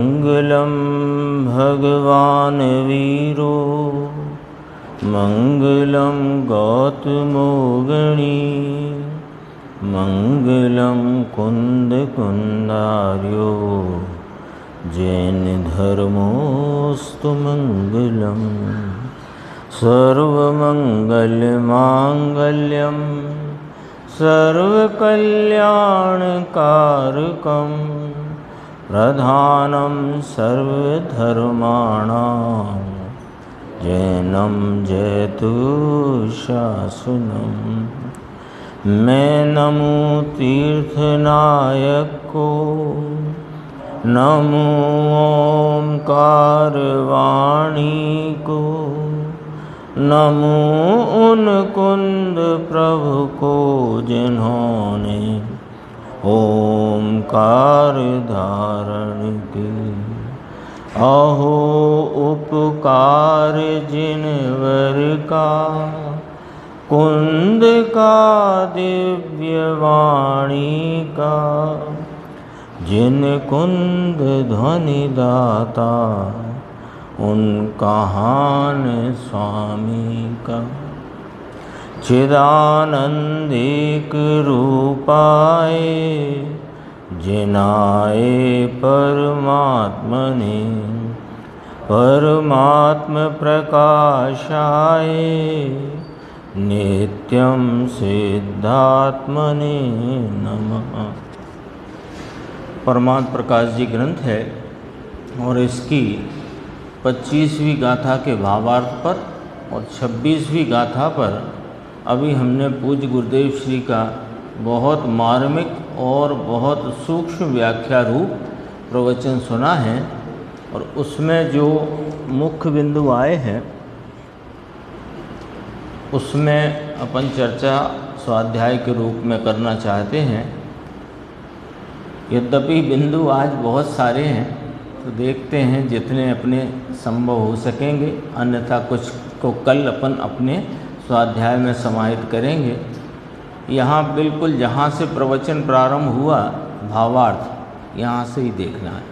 मंगलम भगवान वीरो मंगलम गौतमो गणी मंगलम कुंद कुंदार्यो जैन धर्मोस्तु मंगलम सर्वमंगल मांगल्यम सर्वकल्याणकारकम प्रधानम सर्वधर्माणां जैनम जयतु शासनम। मैं नमो तीर्थनायक को, नमो ओंकार वाणी को, नमो उन कुंद प्रभु को जिन्होंने ओंकार धारण की। अहो उपकार जिनवर का कुंद का दिव्य वाणी का, जिन कुंद ध्वनि दाता उन कहान स्वामी का। चिदानंदिक रूपाए जिनाए परमात्मने, परमात्म प्रकाशाए नित्यं सिद्धात्मने नमः। परमात्म प्रकाश जी ग्रंथ है और इसकी 25वीं गाथा के भावार्थ पर और 26वीं गाथा पर अभी हमने पूज्य गुरुदेव श्री का बहुत मार्मिक और बहुत सूक्ष्म व्याख्या रूप प्रवचन सुना है। और उसमें जो मुख्य बिंदु आए हैं उसमें अपन चर्चा स्वाध्याय के रूप में करना चाहते हैं। यद्यपि बिंदु आज बहुत सारे हैं तो देखते हैं जितने अपने संभव हो सकेंगे, अन्यथा कुछ को कल अपन अपने स्वाध्याय में समाहित करेंगे। यहाँ बिल्कुल जहाँ से प्रवचन प्रारंभ हुआ भावार्थ यहाँ से ही देखना है।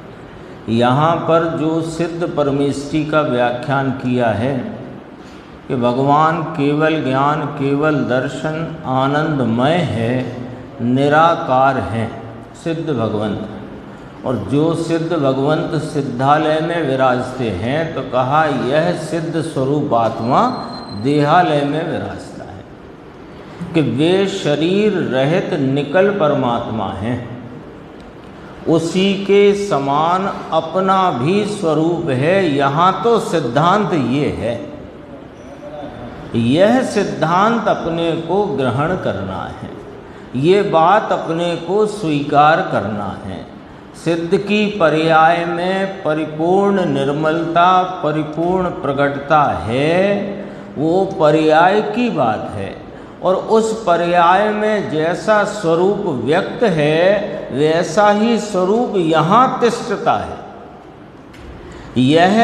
यहाँ पर जो सिद्ध परमेष्टि का व्याख्यान किया है कि भगवान केवल ज्ञान केवल दर्शन आनंदमय है, निराकार है सिद्ध भगवंत। और जो सिद्ध भगवंत सिद्धालय में विराजते हैं तो कहा यह सिद्ध स्वरूप आत्मा देहालय में विराजता है कि वे शरीर रहित निकल परमात्मा हैं। उसी के समान अपना भी स्वरूप है। यहाँ तो सिद्धांत ये है, यह सिद्धांत अपने को ग्रहण करना है, ये बात अपने को स्वीकार करना है। सिद्ध की पर्याय में परिपूर्ण निर्मलता परिपूर्ण प्रकटता है, वो पर्याय की बात है। और उस पर्याय में जैसा स्वरूप व्यक्त है वैसा ही स्वरूप यहाँ तिष्ठता है। यह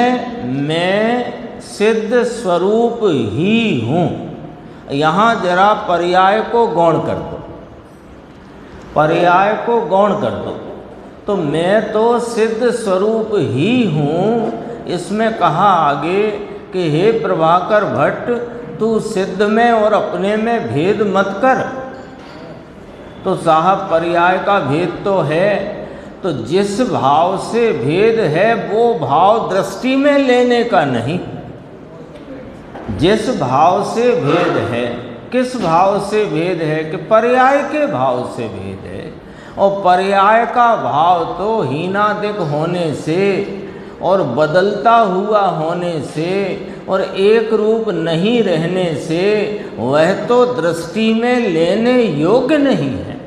मैं सिद्ध स्वरूप ही हूँ। यहाँ जरा पर्याय को गौण कर दो, पर्याय को गौण कर दो। तो मैं तो सिद्ध स्वरूप ही हूँ। इसमें कहा आगे कि हे प्रभाकर भट्ट तू सिद्ध में और अपने में भेद मत कर। तो साहब पर्याय का भेद तो है, तो जिस भाव से भेद है वो भाव दृष्टि में लेने का नहीं। जिस भाव से भेद है, किस भाव से भेद है कि पर्याय के भाव से भेद है। और पर्याय का भाव तो हीनादिक होने से और बदलता हुआ होने से और एक रूप नहीं रहने से वह तो दृष्टि में लेने योग्य नहीं है।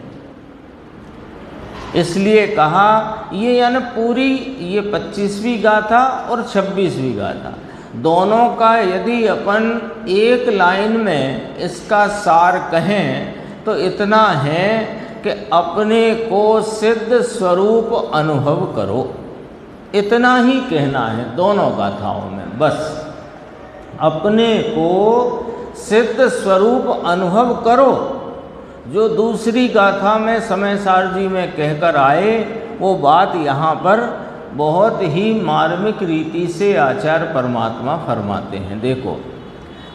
इसलिए कहा ये यानी पूरी ये 25वीं गाथा और 26वीं गाथा दोनों का यदि अपन एक लाइन में इसका सार कहें तो इतना है कि अपने को सिद्ध स्वरूप अनुभव करो। इतना ही कहना है दोनों गाथाओं में, बस अपने को सिद्ध स्वरूप अनुभव करो। जो दूसरी गाथा में समय सार जी में कहकर आए वो बात यहाँ पर बहुत ही मार्मिक रीति से आचार्य परमात्मा फरमाते हैं। देखो,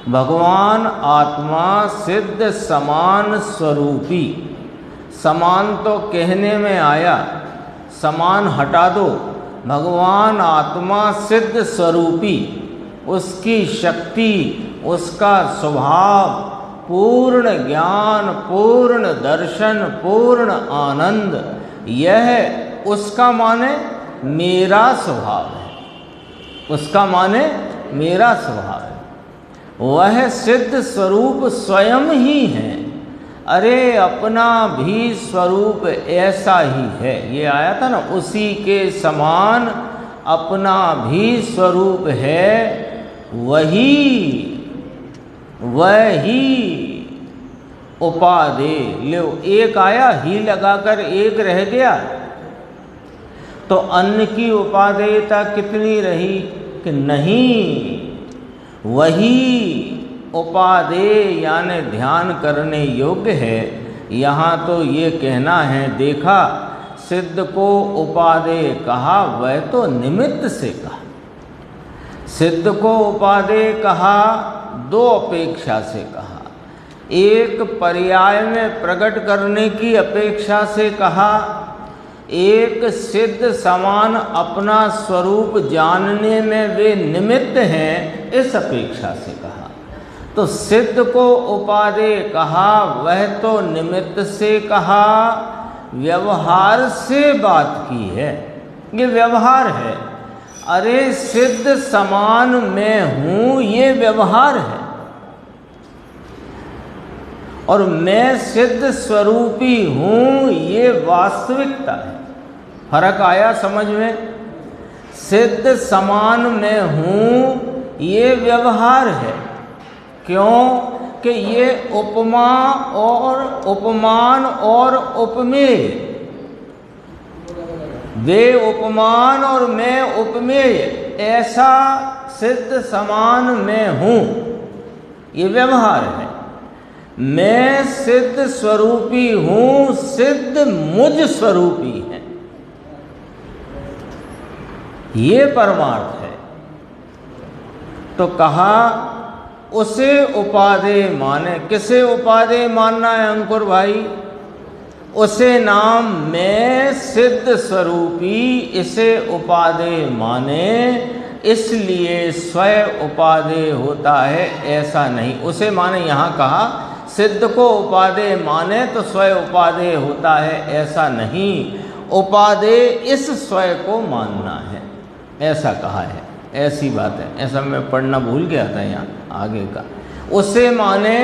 भगवान आत्मा सिद्ध समान स्वरूपी, समान तो कहने में आया, समान हटा दो। भगवान आत्मा सिद्ध स्वरूपी, उसकी शक्ति, उसका स्वभाव, पूर्ण ज्ञान, पूर्ण दर्शन, पूर्ण आनंद, यह उसका माने मेरा स्वभाव है। उसका माने मेरा स्वभाव है। वह सिद्ध स्वरूप स्वयं ही है। अरे अपना भी स्वरूप ऐसा ही है। ये आया था ना, उसी के समान अपना भी स्वरूप है। वही उपादेय। लो, एक आया, ही लगाकर एक रह गया, तो अन्न की उपादेयता कितनी रही कि नहीं, वही उपादेय यानी ध्यान करने योग्य है। यहाँ तो ये कहना है, देखा सिद्ध को उपादेय कहा, वह तो निमित्त से कहा। सिद्ध को उपादेय कहा, दो अपेक्षा से कहा। एक पर्याय में प्रकट करने की अपेक्षा से कहा, एक सिद्ध समान अपना स्वरूप जानने में वे निमित्त हैं, इस अपेक्षा से कहा। तो सिद्ध को उपादेय कहा, वह तो निमित्त से कहा, व्यवहार से बात की है। ये व्यवहार है। अरे सिद्ध समान मैं हूँ, ये व्यवहार है, और मैं सिद्ध स्वरूपी हूँ, ये वास्तविकता है। फर्क आया समझ में? सिद्ध समान मैं हूँ, ये व्यवहार है। क्यों कि ये उपमा और उपमान और उपमेय, वे उपमान और मैं उपमेय, ऐसा सिद्ध समान मैं हूँ, ये व्यवहार है। मैं सिद्ध स्वरूपी हूँ, सिद्ध मुझ स्वरूपी है, ये परमार्थ है। तो कहा उसे उपादेय माने। किसे उपादेय मानना है अंकुर भाई? उसे नाम मैं सिद्ध स्वरूपी, इसे उपादेय माने। इसलिए स्वयं उपादेय होता है, ऐसा नहीं। उसे माने, यहाँ कहा सिद्ध को उपादेय माने तो स्वयं उपादेय होता है, ऐसा नहीं। उपादेय इस स्वयं को मानना है, ऐसा कहा है। ऐसी बात है। ऐसा मैं पढ़ना भूल गया था यहाँ आगे का। उसे माने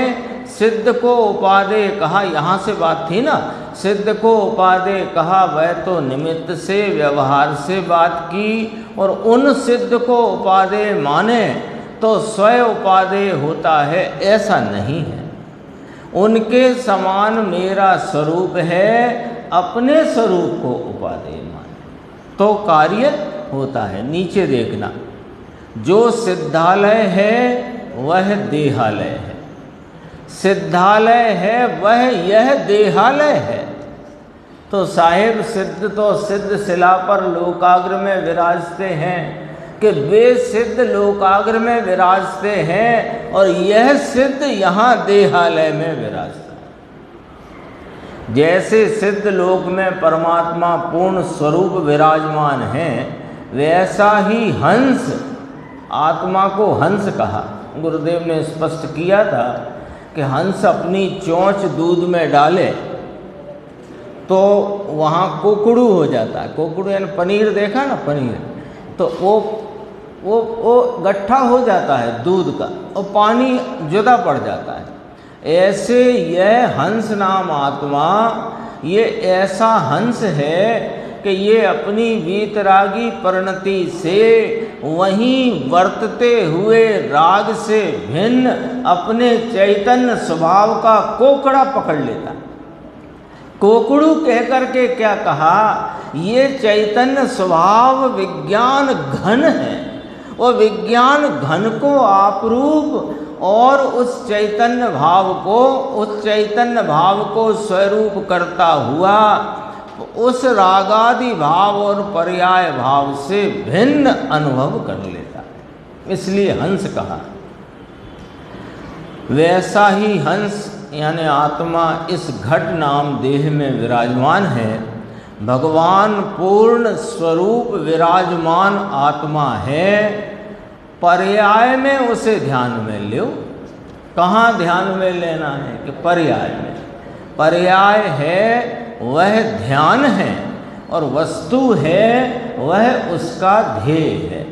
सिद्ध को उपादेय कहा, यहाँ से बात थी ना, सिद्ध को उपादेय कहा, वह तो निमित्त से व्यवहार से बात की। और उन सिद्ध को उपादेय माने तो स्वयं उपादेय होता है, ऐसा नहीं है। उनके समान मेरा स्वरूप है, अपने स्वरूप को उपादेय माने तो कार्य होता है। नीचे देखना, जो सिद्धालय है वह देहालय है, सिद्धालय है वह यह देहालय है। तो साहिब सिद्ध तो सिद्ध शिला पर लोकाग्र में विराजते हैं कि वे सिद्ध लोकाग्र में विराजते हैं, और यह सिद्ध यहाँ देहालय में विराजता है। जैसे सिद्ध लोक में परमात्मा पूर्ण स्वरूप विराजमान हैं, वैसा ही हंस, आत्मा को हंस कहा। गुरुदेव ने स्पष्ट किया था कि हंस अपनी चोंच दूध में डाले तो वहाँ कोकड़ू हो जाता है। कोकड़ू यानी पनीर, देखा ना पनीर, तो वो गट्ठा हो जाता है दूध का, और पानी जुदा पड़ जाता है। ऐसे यह हंस नाम आत्मा, ये ऐसा हंस है कि ये अपनी वीतरागी परिणति से वहीं वर्तते हुए राग से भिन्न अपने चैतन्य स्वभाव का कोकड़ा पकड़ लेता। कोकड़ू कहकर के क्या कहा? ये चैतन्य स्वभाव विज्ञान घन है, और विज्ञान घन को आपरूप और उस चैतन्य भाव को स्वरूप करता हुआ उस रागादि भाव और पर्याय भाव से भिन्न अनुभव कर लेता है, इसलिए हंस कहा। वैसा ही हंस यानी आत्मा इस घट नाम देह में विराजमान है। भगवान पूर्ण स्वरूप विराजमान आत्मा है। पर्याय में उसे ध्यान में लो। कहाँ ध्येय में लेना है कि पर्याय में। पर्याय है वह ध्यान है और वस्तु है वह उसका ध्येय है।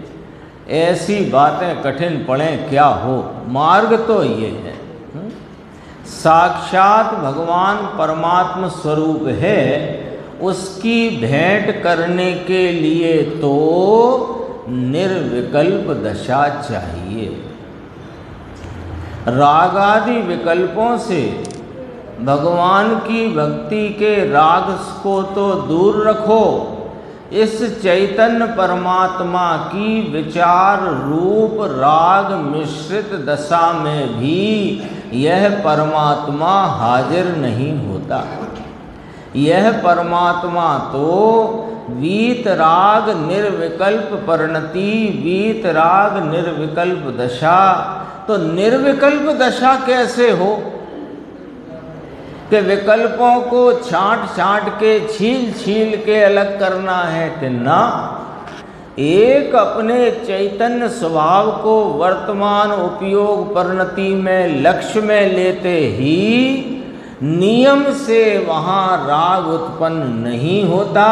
ऐसी बातें कठिन पड़ें क्या हो, मार्ग तो ये है। साक्षात भगवान परमात्म स्वरूप है, उसकी भेंट करने के लिए तो निर्विकल्प दशा चाहिए। रागादि विकल्पों से भगवान की भक्ति के राग को तो दूर रखो, इस चैतन्य परमात्मा की विचार रूप राग मिश्रित दशा में भी यह परमात्मा हाजिर नहीं होता। यह परमात्मा तो वीतराग निर्विकल्प परिणति, वीतराग निर्विकल्प दशा। तो निर्विकल्प दशा कैसे हो कि विकल्पों को छांट छांट के छील छील के अलग करना है कि ना, एक अपने चैतन्य स्वभाव को वर्तमान उपयोग परिणति में लक्ष्य में लेते ही नियम से वहाँ राग उत्पन्न नहीं होता।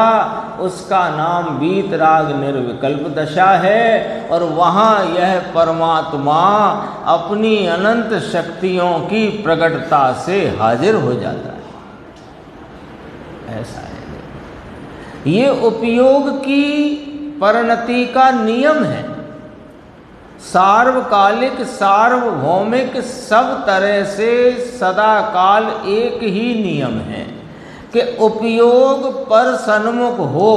उसका नाम वीतराग निर्विकल्प दशा है और वहाँ यह परमात्मा अपनी अनंत शक्तियों की प्रकटता से हाजिर हो जाता है। ऐसा है, ये उपयोग की परिणति का नियम है। सार्वकालिक सार्वभौमिक सब तरह से सदा काल एक ही नियम है कि उपयोग पर सन्मुख हो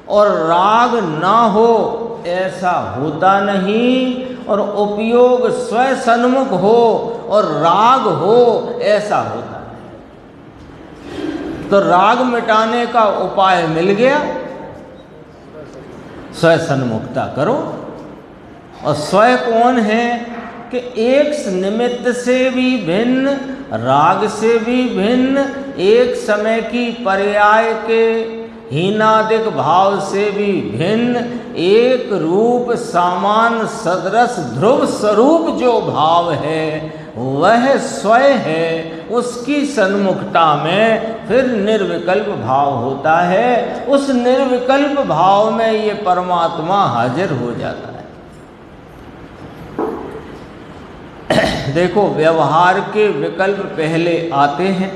और राग ना हो, ऐसा होता नहीं। और उपयोग स्वयं सन्मुख हो और राग हो, ऐसा होता है। तो राग मिटाने का उपाय मिल गया, स्वयं सन्मुखता करो। और स्वयं कौन है कि एक निमित्त से भी भिन्न, राग से भी भिन्न, एक समय की पर्याय के हीनादिक भाव से भी भिन्न, एक रूप सामान सदरस ध्रुव स्वरूप जो भाव है वह स्वयं है। उसकी सन्मुखता में फिर निर्विकल्प भाव होता है। उस निर्विकल्प भाव में ये परमात्मा हाजिर हो जाता है। देखो, व्यवहार के विकल्प पहले आते हैं।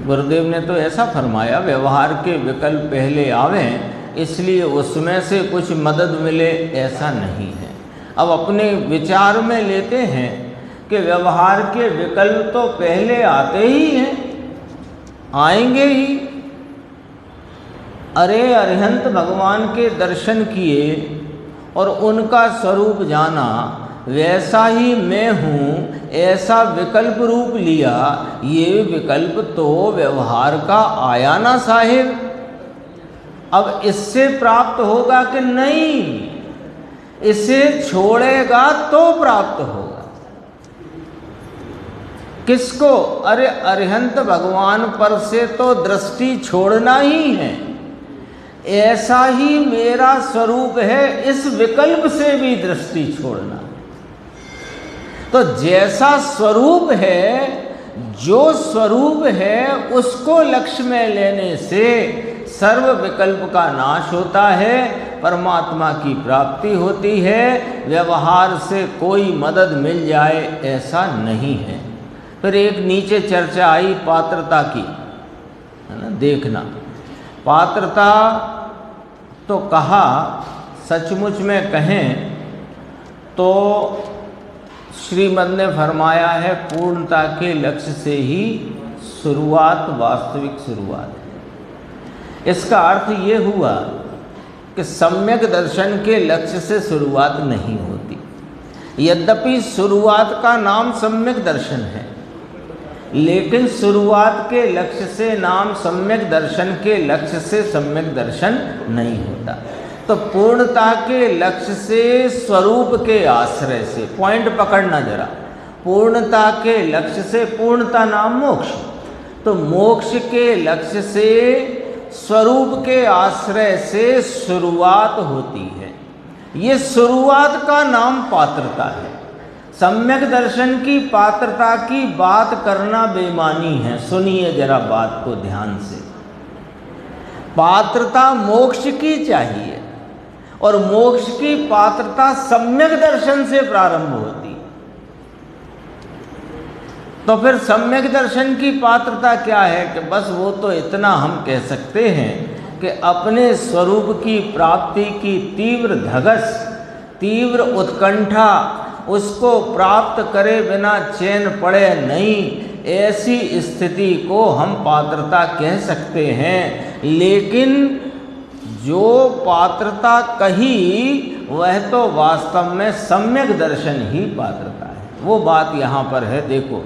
गुरुदेव ने तो ऐसा फरमाया, व्यवहार के विकल्प पहले आवें इसलिए उसमें से कुछ मदद मिले, ऐसा नहीं है। अब अपने विचार में लेते हैं कि व्यवहार के विकल्प तो पहले आते ही हैं, आएंगे ही। अरे अरिहंत भगवान के दर्शन किए और उनका स्वरूप जाना, वैसा ही मैं हूँ, ऐसा विकल्प रूप लिया। ये विकल्प तो व्यवहार का आया ना साहिब। अब इससे प्राप्त होगा कि नहीं, इसे छोड़ेगा तो प्राप्त होगा। किसको? अरे अरिहंत भगवान पर से तो दृष्टि छोड़ना ही है। ऐसा ही मेरा स्वरूप है, इस विकल्प से भी दृष्टि छोड़ना। तो जैसा स्वरूप है, जो स्वरूप है, उसको लक्ष्य में लेने से सर्व विकल्प का नाश होता है, परमात्मा की प्राप्ति होती है। व्यवहार से कोई मदद मिल जाए ऐसा नहीं है। फिर एक नीचे चर्चा आई पात्रता की, है ना, देखना। पात्रता तो कहा, सचमुच में कहें तो श्रीमद् ने फरमाया है पूर्णता के लक्ष्य से ही शुरुआत वास्तविक शुरुआत है। इसका अर्थ ये हुआ कि सम्यक दर्शन के लक्ष्य से शुरुआत नहीं होती। यद्यपि शुरुआत का नाम सम्यक दर्शन है, लेकिन शुरुआत के लक्ष्य से नाम सम्यक दर्शन के लक्ष्य से सम्यक दर्शन नहीं होता। तो पूर्णता के लक्ष्य से स्वरूप के आश्रय से, पॉइंट पकड़ना जरा, पूर्णता के लक्ष्य से, पूर्णता नाम मोक्ष, तो मोक्ष के लक्ष्य से स्वरूप के आश्रय से शुरुआत होती है। ये शुरुआत का नाम पात्रता है। सम्यक दर्शन की पात्रता की बात करना बेईमानी है। सुनिए जरा बात को ध्यान से। पात्रता मोक्ष की चाहिए और मोक्ष की पात्रता सम्यक दर्शन से प्रारंभ होती। तो फिर सम्यक दर्शन की पात्रता क्या है कि बस वो तो इतना हम कह सकते हैं कि अपने स्वरूप की प्राप्ति की तीव्र धगस, तीव्र उत्कंठा, उसको प्राप्त करे बिना चैन पड़े नहीं, ऐसी स्थिति को हम पात्रता कह सकते हैं। लेकिन जो पात्रता कही वह तो वास्तव में सम्यक दर्शन ही पात्रता है। वो बात यहाँ पर है, देखो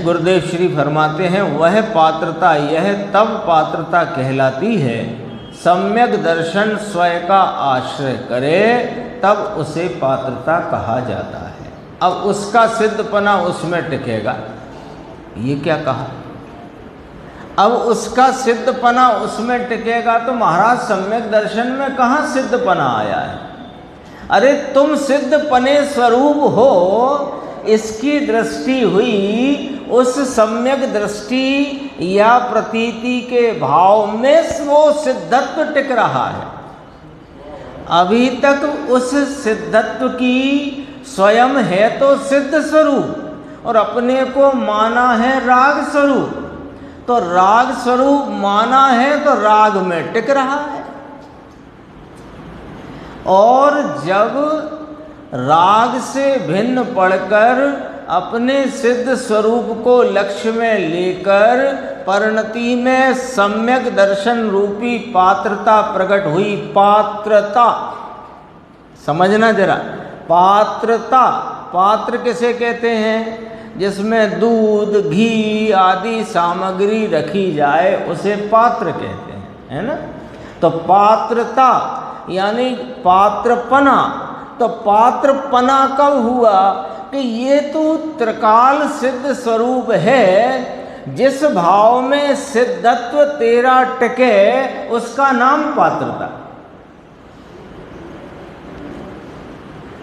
गुरुदेव श्री फरमाते हैं, वह पात्रता यह तब पात्रता कहलाती है सम्यक दर्शन स्वयं का आश्रय करे, तब उसे पात्रता कहा जाता है। अब उसका सिद्धपना उसमें टिकेगा। ये क्या कहा? अब उसका सिद्धपना उसमें टिकेगा तो महाराज सम्यक दर्शन में कहाँ सिद्धपना आया है? अरे तुम सिद्धपने स्वरूप हो, इसकी दृष्टि हुई उस सम्यक दृष्टि या प्रतीति के भाव में वो सिद्धत्व टिक रहा है। अभी तक उस सिद्धत्व की स्वयं है तो सिद्ध स्वरूप और अपने को माना है राग स्वरूप, तो राग स्वरूप माना है तो राग में टिक रहा है। और जब राग से भिन्न पढ़कर अपने सिद्ध स्वरूप को लक्ष्य में लेकर परिणति में सम्यक दर्शन रूपी पात्रता प्रकट हुई। पात्रता समझना जरा, पात्रता, पात्र किसे कहते हैं? जिसमें दूध, घी आदि सामग्री रखी जाए उसे पात्र कहते हैं, है ना? तो पात्रता यानी पात्रपना। तो पात्रपना कब हुआ कि ये तो त्रिकाल सिद्ध स्वरूप है, जिस भाव में सिद्धत्व तेरा टिके उसका नाम पात्रता।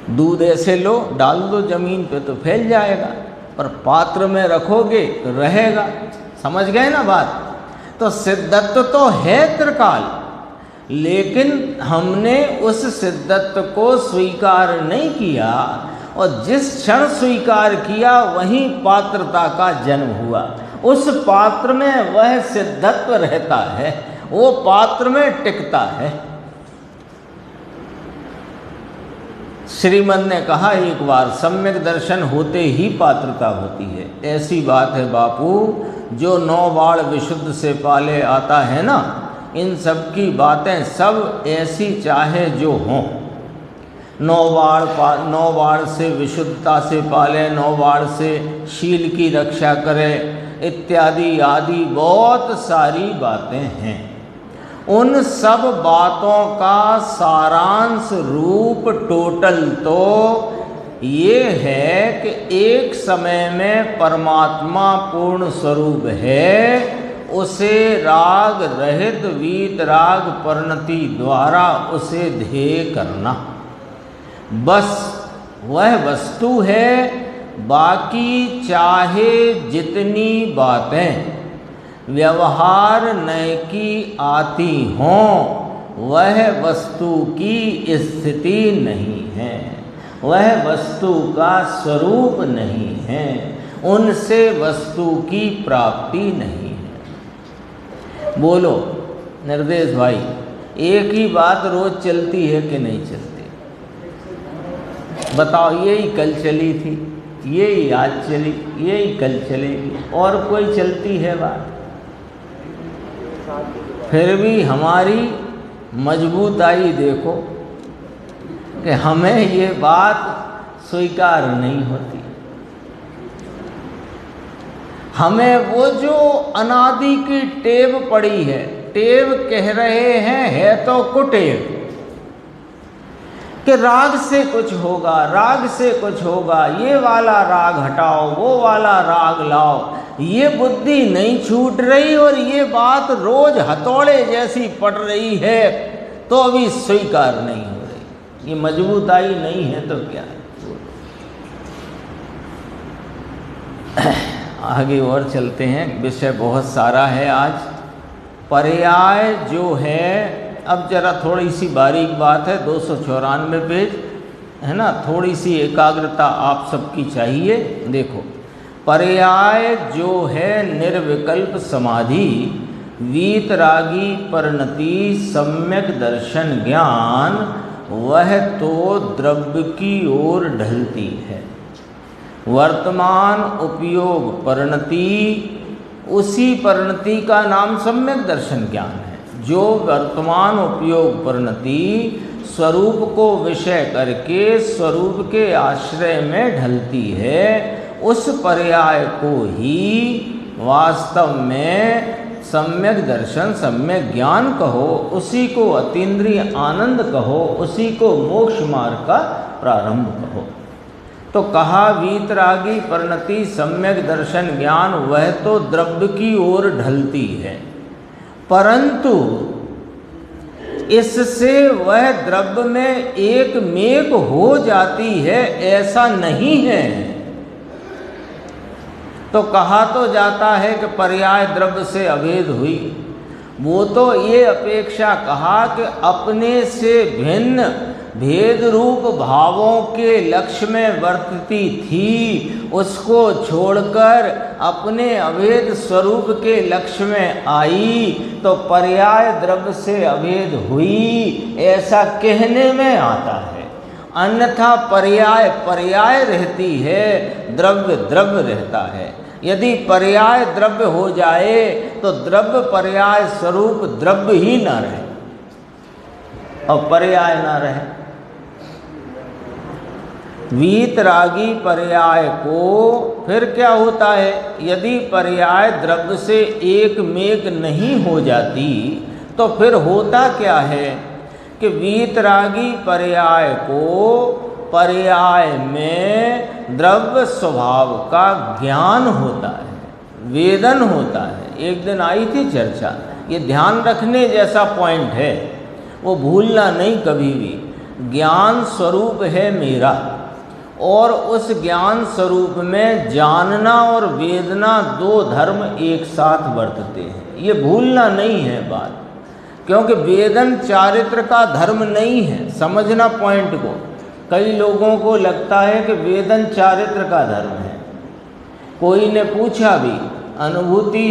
दूध ऐसे लो, डाल दो जमीन पे तो फैल जाएगा, पर पात्र में रखोगे तो रहेगा। समझ गए ना बात? तो सिद्धत्व तो है त्रिकाल, लेकिन हमने उस सिद्धत्व को स्वीकार नहीं किया, और जिस क्षण स्वीकार किया वहीं पात्रता का जन्म हुआ। उस पात्र में वह सिद्धत्व रहता है, वो पात्र में टिकता है। श्रीमन ने कहा एक बार, सम्यक दर्शन होते ही पात्रता होती है। ऐसी बात है बापू, जो 9 बाण विशुद्ध से पाले आता है ना, इन सब की बातें सब ऐसी चाहे जो हों। 9 बाण से विशुद्धता से पाले, 9 बाण से शील की रक्षा करे, इत्यादि आदि बहुत सारी बातें हैं। उन सब बातों का सारांश रूप टोटल तो ये है कि एक समय में परमात्मा पूर्ण स्वरूप है, उसे राग रहित वीतराग परिणति द्वारा उसे ध्येय करना, बस वह वस्तु है। बाकी चाहे जितनी बातें व्यवहार नय की आती हों, वह वस्तु की स्थिति नहीं है, वह वस्तु का स्वरूप नहीं है, उनसे वस्तु की प्राप्ति नहीं है। बोलो निर्देश भाई, एक ही बात रोज चलती है कि नहीं चलती? बताओ, यही कल चली थी, यही आज चली, यही कल चलेगी, और कोई चलती है बात? फिर भी हमारी मजबूताई देखो कि हमें ये बात स्वीकार नहीं होती। हमें वो जो अनादि की टेव पड़ी है, टेव कह रहे हैं, है तो कुटेव, कि राग से कुछ होगा, राग से कुछ होगा, ये वाला राग हटाओ, वो वाला राग लाओ, ये बुद्धि नहीं छूट रही और ये बात रोज हथौड़े जैसी पड़ रही है तो अभी स्वीकार नहीं हो रही। ये मजबूताई नहीं है तो क्या है। आगे और चलते हैं, विषय बहुत सारा है आज। पर्याय जो है, अब जरा थोड़ी सी बारीक बात है, 294 पेज है ना, थोड़ी सी एकाग्रता आप सबकी चाहिए। देखो, पर्याय जो है निर्विकल्प समाधि, वीतरागी परिणति सम्यक दर्शन ज्ञान, वह तो द्रव्य की ओर ढलती है। वर्तमान उपयोग परिणति, उसी परिणति का नाम सम्यक दर्शन ज्ञान है। जो वर्तमान उपयोग परिणति स्वरूप को विषय करके स्वरूप के आश्रय में ढलती है, उस पर्याय को ही वास्तव में सम्यक दर्शन, सम्यक ज्ञान कहो, उसी को अतीन्द्रिय आनंद कहो, उसी को मोक्ष मार्ग का प्रारंभ कहो। तो कहा वीतरागी परिणति सम्यक दर्शन ज्ञान, वह तो द्रव्य की ओर ढलती है, परंतु इससे वह द्रव्य में एक मेक हो जाती है, ऐसा नहीं है। तो कहा तो जाता है कि पर्याय द्रव्य से अभेद हुई, वो तो ये अपेक्षा कहा कि अपने से भिन्न भेद रूप भावों के लक्ष्य में वर्तती थी, उसको छोड़कर अपने अभेद स्वरूप के लक्ष्य में आई, तो पर्याय द्रव्य से अभेद हुई, ऐसा कहने में आता है। अन्यथा पर्याय पर्याय रहती है, द्रव्य द्रव्य रहता है। यदि पर्याय द्रव्य हो जाए तो द्रव्य पर्याय स्वरूप द्रव्य ही न रहे और पर्याय न रहे। वीतरागी पर्याय को फिर क्या होता है, यदि पर्याय द्रव्य से एक मेक नहीं हो जाती तो फिर होता क्या है कि वीतरागी पर्याय को पर्याय में द्रव्य स्वभाव का ज्ञान होता है, वेदन होता है। एक दिन आई थी चर्चा, ये ध्यान रखने जैसा पॉइंट है, वो भूलना नहीं कभी भी। ज्ञान स्वरूप है मेरा, और उस ज्ञान स्वरूप में जानना और वेदना दो धर्म एक साथ वर्तते हैं, ये भूलना नहीं है बात। क्योंकि वेदन चारित्र का धर्म नहीं है, समझना पॉइंट को। कई लोगों को लगता है कि वेदन चारित्र का धर्म है। कोई ने पूछा भी अनुभूति,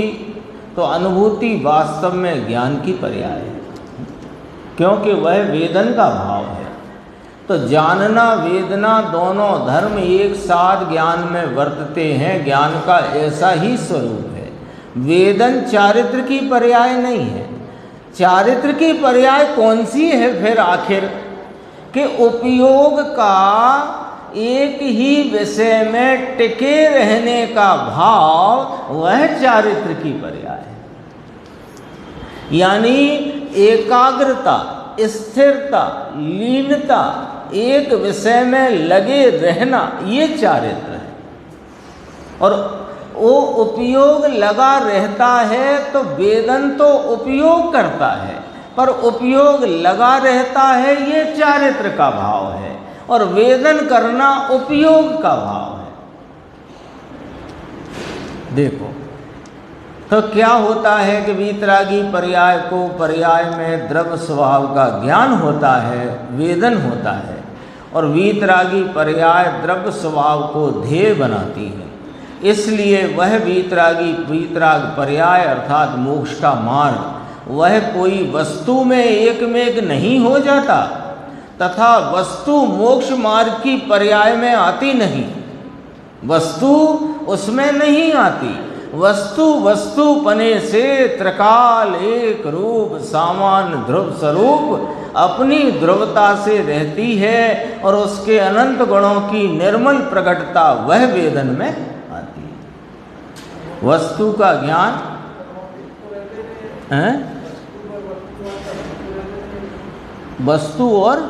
तो अनुभूति वास्तव में ज्ञान की पर्याय है, क्योंकि वह वेदन का भाव है। तो जानना वेदना दोनों धर्म एक साथ ज्ञान में वर्तते हैं, ज्ञान का ऐसा ही स्वरूप है। वेदन चारित्र की पर्याय नहीं है। चारित्र की पर्याय कौन सी है फिर आखिर, कि उपयोग का एक ही विषय में टिके रहने का भाव, वह चारित्र की पर्याय है। यानी एकाग्रता, स्थिरता, लीनता, एक विषय में लगे रहना, ये चारित्र है। और वो उपयोग लगा रहता है तो वेदन तो उपयोग करता है, पर उपयोग लगा रहता है, ये चारित्र का भाव है, और वेदन करना उपयोग का भाव है। देखो तो क्या होता है कि वीतरागी पर्याय को पर्याय में द्रव्य स्वभाव का ज्ञान होता है, वेदन होता है, और वीतरागी पर्याय द्रव्य स्वभाव को ध्येय बनाती है। इसलिए वह वीतराग पर्याय अर्थात मोक्ष का मार्ग, वह कोई वस्तु में एकमेक नहीं हो जाता, तथा वस्तु मोक्ष मार्ग की पर्याय में आती नहीं, वस्तु उसमें नहीं आती। वस्तु वस्तुपने से त्रिकाल एक रूप सामान्य ध्रुव स्वरूप अपनी ध्रुवता से रहती है, और उसके अनंत गुणों की निर्मल प्रकटता वह वेदन में आती है। वस्तु का ज्ञान है, वस्तु और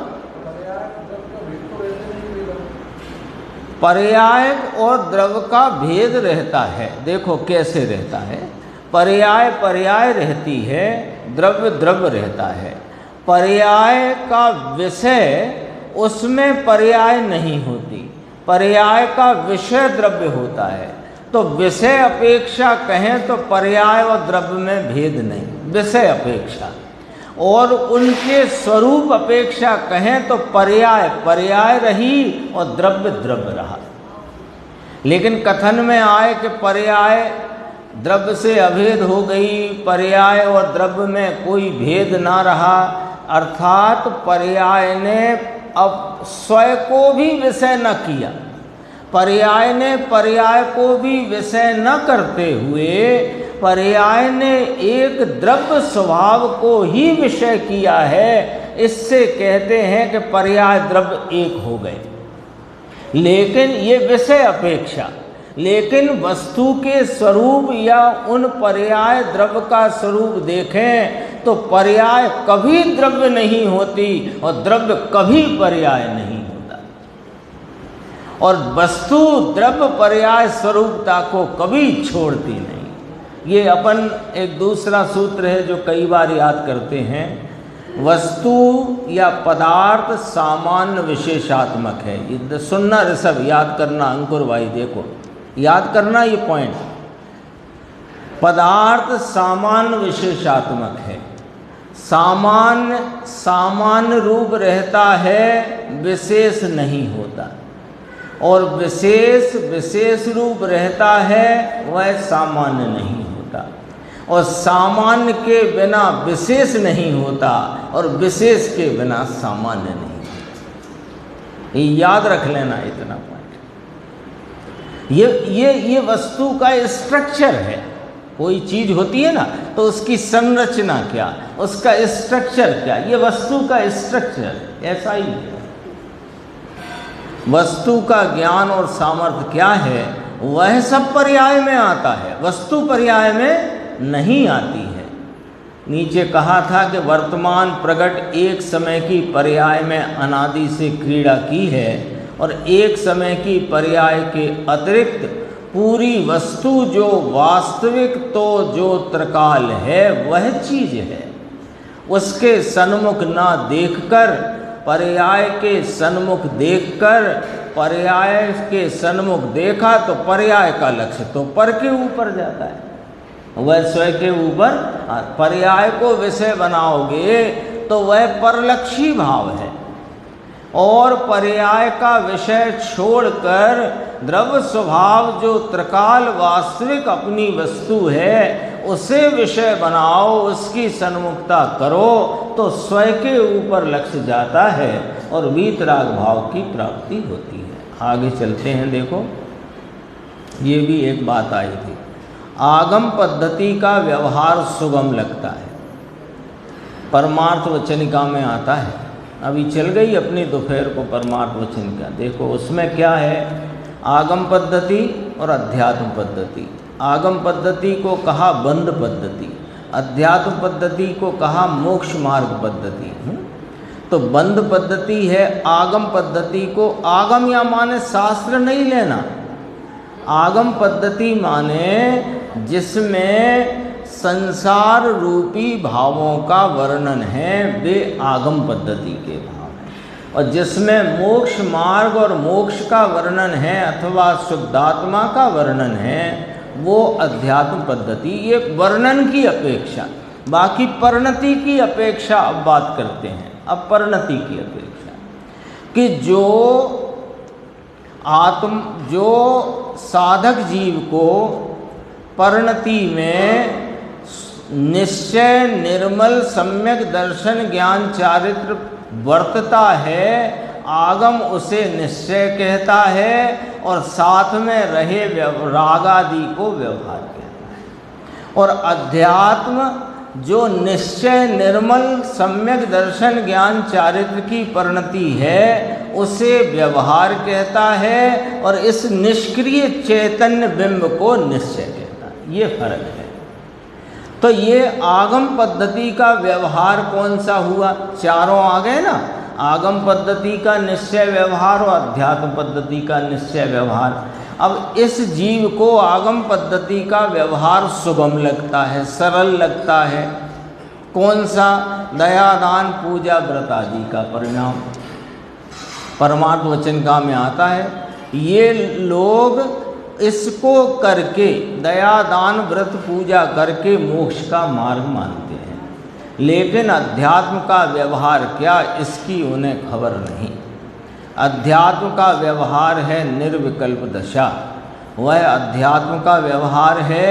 पर्याय और द्रव्य का भेद रहता है। देखो कैसे रहता है, पर्याय पर्याय रहती है, द्रव्य द्रव्य रहता है। पर्याय का विषय उसमें पर्याय नहीं होती, पर्याय का विषय द्रव्य होता है। तो विषय अपेक्षा कहें तो पर्याय और द्रव्य में भेद नहीं, विषय अपेक्षा, और उनके स्वरूप अपेक्षा कहें तो पर्याय पर्याय रही और द्रव्य द्रव्य रहा। लेकिन कथन में आए कि पर्याय द्रव्य से अभेद हो गई, पर्याय और द्रव्य में कोई भेद ना रहा, अर्थात पर्याय ने अब स्वयं को भी विषय न किया, पर्याय ने पर्याय को भी विषय न करते हुए पर्याय ने एक द्रव्य स्वभाव को ही विषय किया है। इससे कहते हैं कि पर्याय द्रव्य एक हो गए। लेकिन ये विषय अपेक्षा, लेकिन वस्तु के स्वरूप या उन पर्याय द्रव्य का स्वरूप देखें तो पर्याय कभी द्रव्य नहीं होती और द्रव्य कभी पर्याय नहीं होता, और वस्तु द्रव्य पर्याय स्वरूपता को कभी छोड़ती नहीं। ये अपन एक दूसरा सूत्र है जो कई बार याद करते हैं, वस्तु या पदार्थ सामान्य विशेषात्मक है। ये सुनना ऋषभ, याद करना, अंकुर भाई देखो याद करना ये पॉइंट, पदार्थ सामान्य विशेषात्मक है। सामान्य सामान्य रूप रहता है, विशेष नहीं होता, और विशेष विशेष रूप रहता है, वह सामान्य नहीं होता, और सामान्य के बिना विशेष नहीं होता, और विशेष के बिना सामान्य नहीं होता। ये याद रख लेना इतना पॉइंट। ये वस्तु का स्ट्रक्चर है। कोई चीज होती है ना तो उसकी संरचना क्या, उसका स्ट्रक्चर क्या, ये वस्तु का स्ट्रक्चर ऐसा ही है। वस्तु का ज्ञान और सामर्थ्य क्या है, वह सब पर्याय में आता है, वस्तु पर्याय में नहीं आती है। नीचे कहा था कि वर्तमान प्रगट एक समय की पर्याय में अनादि से क्रीड़ा की है, और एक समय की पर्याय के अतिरिक्त पूरी वस्तु जो वास्तविक तो जो त्रिकाल है वह चीज है, उसके सन्मुख ना देखकर पर्याय के सन्मुख देखकर, पर्याय के सन्मुख देखा तो पर्याय का लक्ष्य तो पर के ऊपर जाता है, वह स्वयं के ऊपर। पर्याय को विषय बनाओगे तो वह परलक्षी भाव है, और पर्याय का विषय छोड़कर द्रव्य स्वभाव जो त्रिकाल वास्तविक अपनी वस्तु है उसे विषय बनाओ, उसकी सन्मुखता करो तो स्वयं के ऊपर लक्ष्य जाता है और वीतराग भाव की प्राप्ति होती है। आगे चलते हैं, देखो ये भी एक बात आई थी, आगम पद्धति का व्यवहार सुगम लगता है, परमार्थ वचनिका में आता है। अभी चल गई अपनी दोपहर को परमार्थ वचनिका, देखो उसमें क्या है, आगम पद्धति और अध्यात्म पद्धति। आगम पद्धति को कहा बंध पद्धति, अध्यात्म पद्धति को कहा मोक्ष मार्ग पद्धति। तो बंध पद्धति है, आगम पद्धति को, आगम या माने शास्त्र नहीं लेना, आगम पद्धति माने जिसमें संसार रूपी भावों का वर्णन है, वे आगम पद्धति के भाव हैं, और जिसमें मोक्ष मार्ग और मोक्ष का वर्णन है अथवा शुद्धात्मा का वर्णन है वो अध्यात्म पद्धति। ये वर्णन की अपेक्षा, बाकी परिणति की अपेक्षा अब बात करते हैं। अब परिणति की अपेक्षा कि जो साधक जीव को परिणति में निश्चय निर्मल सम्यक दर्शन ज्ञान चारित्र वर्तता है, आगम उसे निश्चय कहता है और साथ में रहे राग आदि को व्यवहार कहता है, और अध्यात्म जो निश्चय निर्मल सम्यक दर्शन ज्ञान चारित्र की परिणति है उसे व्यवहार कहता है, और इस निष्क्रिय चैतन्य बिंब को निश्चय कहता है। ये फर्क है। तो ये आगम पद्धति का व्यवहार कौन सा हुआ? चारों आ गए ना, आगम पद्धति का निश्चय व्यवहार और अध्यात्म पद्धति का निश्चय व्यवहार। अब इस जीव को आगम पद्धति का व्यवहार सुगम लगता है, सरल लगता है। कौन सा? दया, दान, पूजा, व्रत आदि का परिणाम परमार्थ वचन का में आता है। ये लोग इसको करके, दया, दान, व्रत, पूजा करके मोक्ष का मार्ग मानते हैं, लेकिन अध्यात्म का व्यवहार क्या, इसकी उन्हें खबर नहीं। अध्यात्म का व्यवहार है निर्विकल्प दशा। वह अध्यात्म का व्यवहार है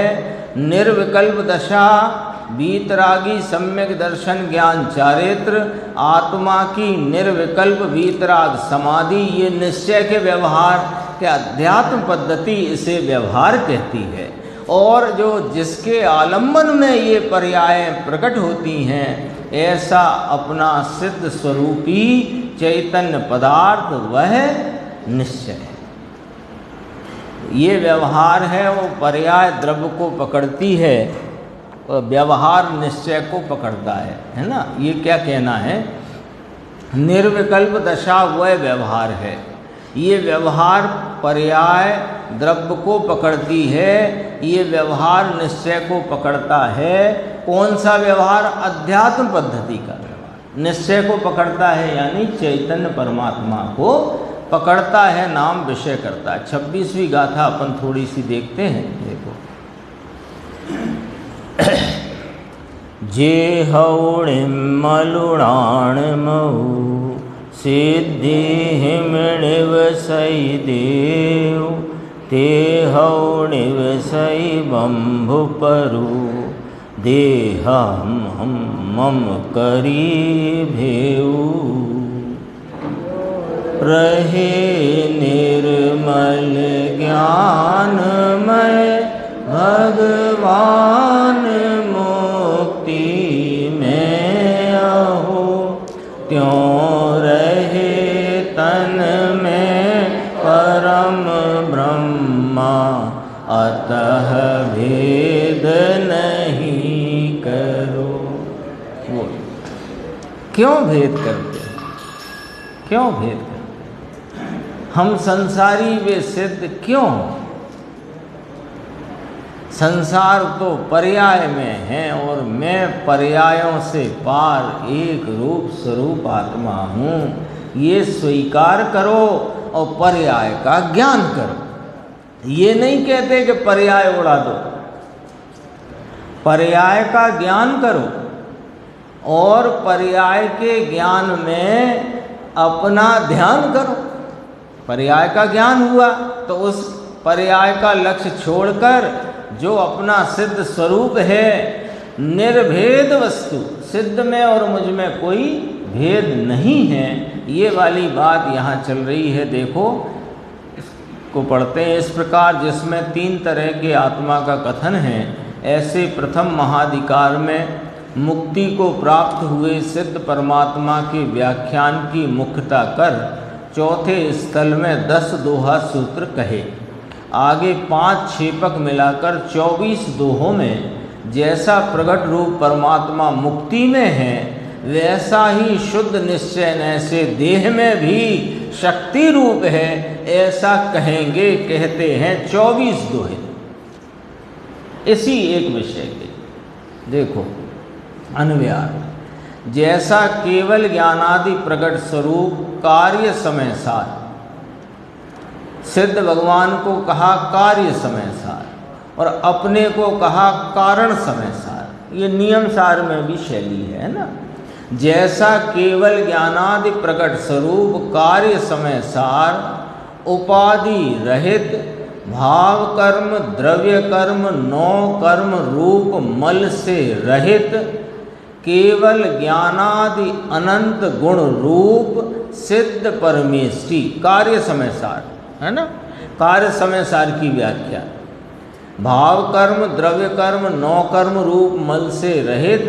निर्विकल्प दशा, वीतरागी सम्यक दर्शन ज्ञान चारित्र, आत्मा की निर्विकल्प वीतराग समाधि, ये निश्चय के व्यवहार के अध्यात्म पद्धति इसे व्यवहार कहती है। और जो जिसके आलम्बन में ये पर्याय प्रकट होती हैं, ऐसा अपना सिद्ध स्वरूपी चैतन्य पदार्थ वह निश्चय है। ये व्यवहार है वो पर्याय द्रव्य को पकड़ती है और व्यवहार निश्चय को पकड़ता है ना। ये क्या कहना है? निर्विकल्प दशा वह व्यवहार है। ये व्यवहार पर्याय द्रव्य को पकड़ती है, ये व्यवहार निश्चय को पकड़ता है। कौन सा व्यवहार? अध्यात्म पद्धति का व्यवहार निश्चय को पकड़ता है, यानी चैतन्य परमात्मा को पकड़ता है, नाम विषय करता है। 26वीं गाथा अपन थोड़ी सी देखते हैं। देखो, जे हौणिम मलुणाण मऊ सिद्धि हिमणिव सई देव, ते हौणिव सई बंभु परु, देहम हम मम करी भेऊ। रहे निर्मल ज्ञानमय भगवान मुक्ति में अहो, त्यों रहे तन में परम ब्रह्मा, अतः भेद नहीं करो। क्यों भेद करते हैं? क्यों भेद करते? हम संसारी वे सिद्ध क्यों? संसार तो पर्याय में है और मैं पर्यायों से पार एक रूप स्वरूप आत्मा हूँ। ये स्वीकार करो और पर्याय का ज्ञान करो। ये नहीं कहते कि पर्याय उड़ा दो, पर्याय का ज्ञान करो और पर्याय के ज्ञान में अपना ध्यान करो। पर्याय का ज्ञान हुआ तो उस पर्याय का लक्ष्य छोड़कर जो अपना सिद्ध स्वरूप है, निर्भेद वस्तु, सिद्ध में और मुझ में कोई भेद नहीं है, ये वाली बात यहाँ चल रही है। देखो, इसको पढ़ते हैं इस प्रकार, जिसमें 3 तरह के आत्मा का कथन है। ऐसे प्रथम महाधिकार में मुक्ति को प्राप्त हुए सिद्ध परमात्मा के व्याख्यान की मुख्यता कर चौथे स्थल में 10 दोहा सूत्र कहे। आगे 5 छेपक मिलाकर 24 दोहों में जैसा प्रगट रूप परमात्मा मुक्ति में है, वैसा ही शुद्ध निश्चय ऐसे देह में भी शक्ति रूप है, ऐसा कहेंगे, कहते हैं 24 दोहे इसी एक विषय के। देखो, अन्वयार्थ, जैसा केवल ज्ञानादि प्रगट स्वरूप कार्य समय सार, सिद्ध भगवान को कहा कार्य समय सार और अपने को कहा कारण समय सार। ये नियम सार में भी शैली है ना। जैसा केवल ज्ञानादि प्रकट स्वरूप कार्य समय सार, उपाधि रहित, भाव कर्म द्रव्य कर्म 9 कर्म रूप मल से रहित, केवल ज्ञानादि अनंत गुण रूप सिद्ध परमेष्टि कार्य समय सार है ना। कार्य समय सार की व्याख्या, भाव कर्म द्रव्य कर्म 9 कर्म रूप मल से रहित,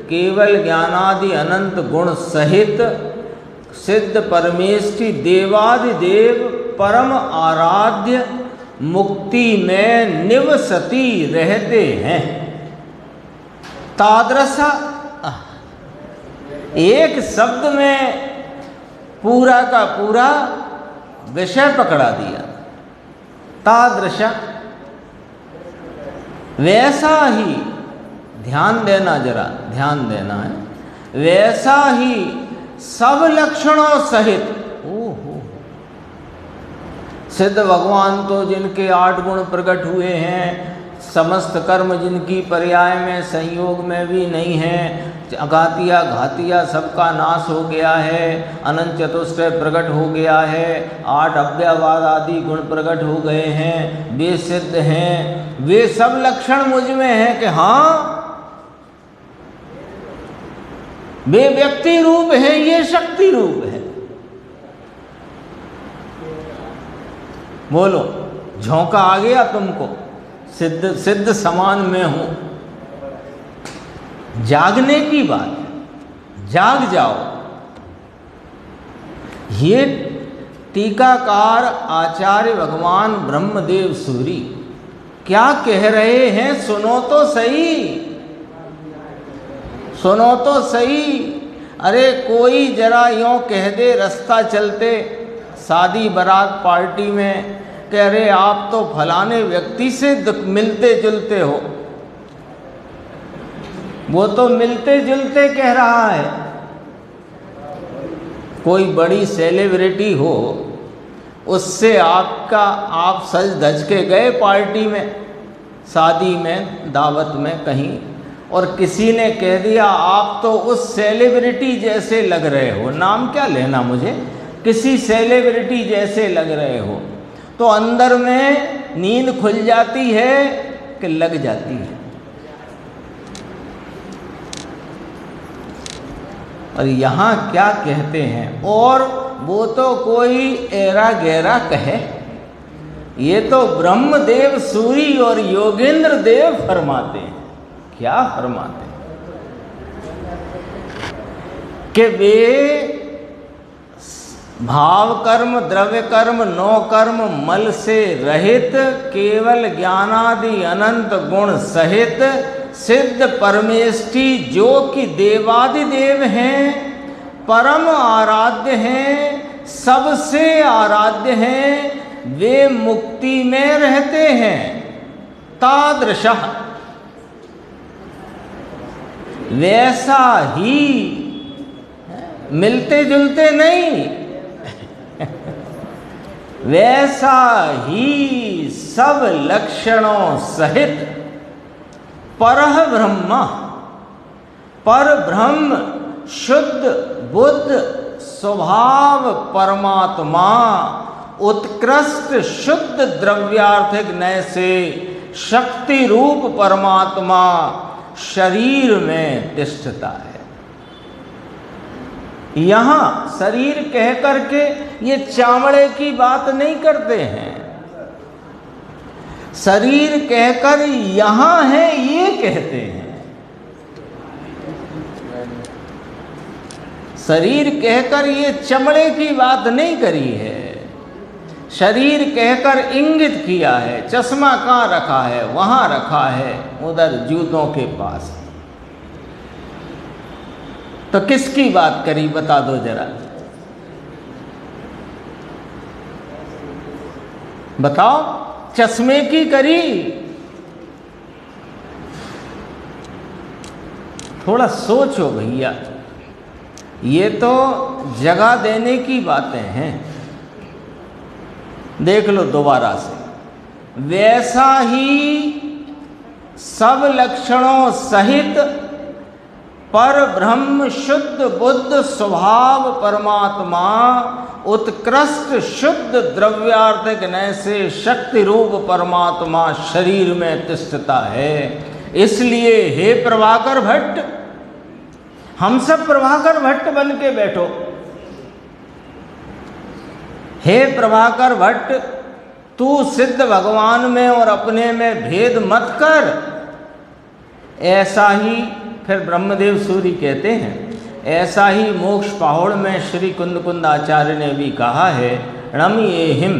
केवल ज्ञानादि अनंत गुण सहित सिद्ध परमेष्टि देवादिदेव परम आराध्य मुक्ति में निवसती रहते हैं। तादृशा, एक शब्द में पूरा का पूरा विषय पकड़ा दिया। तादृशा, वैसा ही, ध्यान देना, जरा ध्यान देना है, वैसा ही सब लक्षणों सहित। ओहो, सिद्ध भगवान तो जिनके 8 गुण प्रकट हुए हैं, समस्त कर्म जिनकी पर्याय में संयोग में भी नहीं है, अघातिया घातिया सबका नाश हो गया है, अनंत चतुष्टय प्रकट हो गया है, 8 अव्ययवाद आदि गुण प्रकट हो गए हैं, वे सिद्ध हैं, वे सब लक्षण मुझ में हैं कि हाँ वे व्यक्ति रूप है, ये शक्ति रूप है। बोलो, झोंका आ गया तुमको? सिद्ध समान में हूं। जागने की बात है, जाग जाओ। ये टीकाकार आचार्य भगवान ब्रह्मदेव सूरी क्या कह रहे हैं, सुनो तो सही, सुनो तो सही। अरे कोई जरा यूं कह दे रास्ता चलते, शादी बारात पार्टी में, कि अरे आप तो फलाने व्यक्ति से मिलते जुलते हो, वो तो मिलते जुलते कह रहा है। कोई बड़ी सेलिब्रिटी हो, उससे आप सज धज के गए पार्टी में, शादी में, दावत में कहीं, और किसी ने कह दिया आप तो उस सेलिब्रिटी जैसे लग रहे हो, नाम क्या लेना मुझे, किसी सेलिब्रिटी जैसे लग रहे हो, तो अंदर में नींद खुल जाती है कि लग जाती है। और यहाँ क्या कहते हैं, और वो तो कोई एरा गहरा कहे, ये तो ब्रह्मदेव सूरी और योगेंद्र देव फरमाते हैं। क्या फरमाते हैं कि वे भाव कर्म, द्रव्य कर्म, 9 कर्म मल से रहित, केवल ज्ञानादि अनंत गुण सहित सिद्ध परमेष्टि, जो कि देवादिदेव हैं, परम आराध्य हैं, सबसे आराध्य हैं, वे मुक्ति में रहते हैं। तादृशः, वैसा ही, मिलते जुलते नहीं, वैसा ही सब लक्षणों सहित परह ब्रह्म, पर ब्रह्म, शुद्ध बुद्ध स्वभाव परमात्मा, उत्कृष्ट शुद्ध द्रव्यार्थिक नय से शक्ति रूप परमात्मा शरीर में तिष्ठता है। यहाँ शरीर कह करके ये चामड़े की बात नहीं करते हैं, शरीर कहकर यहाँ है ये कहते हैं। शरीर कहकर ये चमड़े की बात नहीं करी है, शरीर कहकर इंगित किया है। चश्मा कहाँ रखा है, वहाँ रखा है, उधर जूतों के पास। तो किसकी बात करी बता दो जरा, बताओ, चश्मे की करी? थोड़ा सोचो भैया, ये तो जगह देने की बातें हैं। देख लो दोबारा से, वैसा ही सब लक्षणों सहित पर ब्रह्म शुद्ध बुद्ध स्वभाव परमात्मा, उत्कृष्ट शुद्ध द्रव्यार्थिक नय से शक्ति रूप परमात्मा शरीर में तिष्ठता है। इसलिए हे प्रभाकर भट्ट, हम सब प्रभाकर भट्ट बन के बैठो। हे प्रभाकर भट्ट, तू सिद्ध भगवान में और अपने में भेद मत कर। ऐसा ही फिर ब्रह्मदेव सूरी कहते हैं, ऐसा ही मोक्ष पहाड़ में श्री कुंद कुंद आचार्य ने भी कहा है, रमयेहिम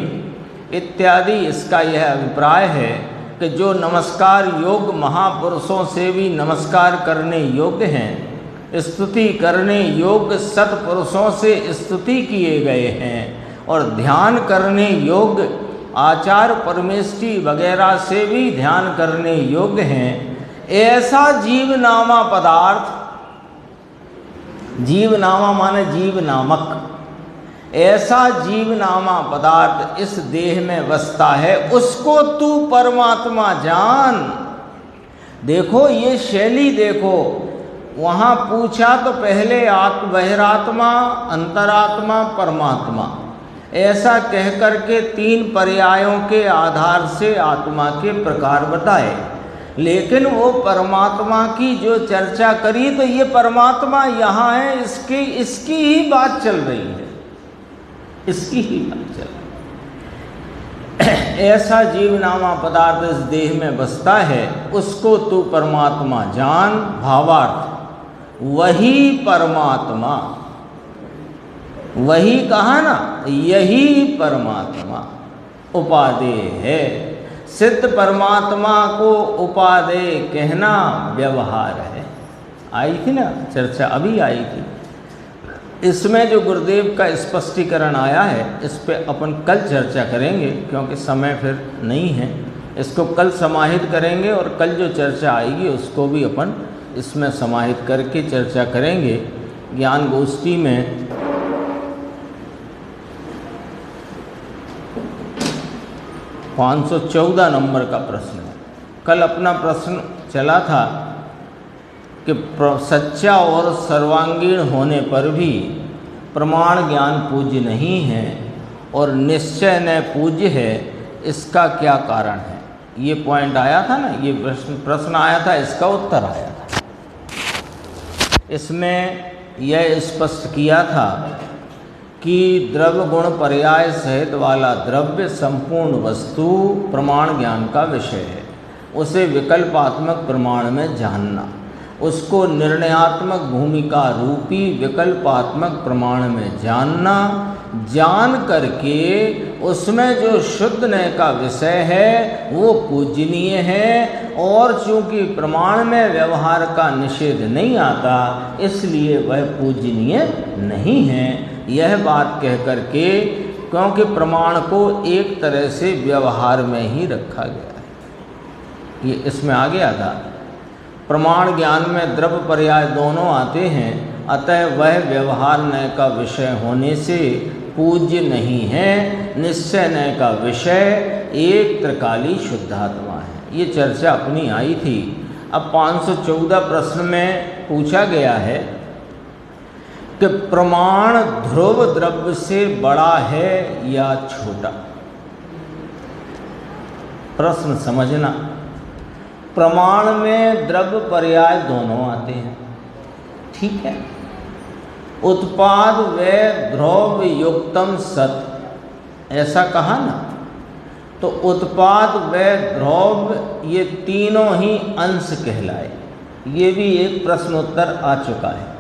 इत्यादि। इसका यह अभिप्राय है कि जो नमस्कार योग महापुरुषों से भी नमस्कार करने योग्य हैं, स्तुति करने योग्य सत्पुरुषों से स्तुति किए गए हैं और ध्यान करने योग्य आचार्य परमेष्ठी वगैरह से भी ध्यान करने योग्य हैं, ऐसा जीवनामा पदार्थ, जीवनामा माने जीव नामक, ऐसा जीवनामा पदार्थ इस देह में बसता है, उसको तू परमात्मा जान। देखो ये शैली देखो, वहाँ पूछा तो पहले बहिरात्मा, अंतरात्मा, परमात्मा, ऐसा कह करके 3 पर्यायों के आधार से आत्मा के प्रकार बताए। लेकिन वो परमात्मा की जो चर्चा करी तो ये परमात्मा यहाँ है, इसकी ही बात चल रही है, इसकी ही बात चल रही। ऐसा जीवनामा पदार्थ इस देह में बसता है, उसको तू परमात्मा जान। भावार्थ वही परमात्मा, वही कहा ना, यही परमात्मा उपादेय है। सिद्ध परमात्मा को उपादेय कहना व्यवहार है। आई थी ना चर्चा, अभी आई थी। इसमें जो गुरुदेव का स्पष्टीकरण आया है, इस पे अपन कल चर्चा करेंगे, क्योंकि समय फिर नहीं है। इसको कल समाहित करेंगे और कल जो चर्चा आएगी उसको भी अपन इसमें समाहित करके चर्चा करेंगे। ज्ञान गोष्ठी में 514 नंबर का प्रश्न है। कल अपना प्रश्न चला था कि सच्चा और सर्वांगीण होने पर भी प्रमाण ज्ञान पूज्य नहीं है और निश्चय न पूज्य है, इसका क्या कारण है? ये पॉइंट आया था ना, ये प्रश्न आया था, इसका उत्तर आया था। इसमें यह स्पष्ट किया था कि द्रव्य गुण पर्याय सहित वाला द्रव्य संपूर्ण वस्तु प्रमाण ज्ञान का विषय है। उसे विकल्पात्मक प्रमाण में जानना, उसको निर्णयात्मक भूमिका रूपी विकल्पात्मक प्रमाण में जानना, जान करके उसमें जो शुद्ध नय का विषय है वो पूजनीय है, और चूँकि प्रमाण में व्यवहार का निषेध नहीं आता इसलिए वह पूजनीय नहीं है। यह बात कह करके, क्योंकि प्रमाण को एक तरह से व्यवहार में ही रखा गया है, ये इसमें आ गया था। प्रमाण ज्ञान में द्रव्य पर्याय दोनों आते हैं, अतः वह व्यवहार नय का विषय होने से पूज्य नहीं है। निश्चय नय का विषय एक त्रिकाली शुद्धात्मा है। ये चर्चा अपनी आई थी। अब 514 प्रश्न में पूछा गया है कि प्रमाण ध्रुव द्रव्य से बड़ा है या छोटा? प्रश्न समझना, प्रमाण में द्रव्य पर्याय दोनों आते हैं, ठीक है। उत्पाद व द्रव्य युक्तम सत, ऐसा कहा ना, तो उत्पाद व द्रव्य ये तीनों ही अंश कहलाए। ये भी एक प्रश्नोत्तर आ चुका है।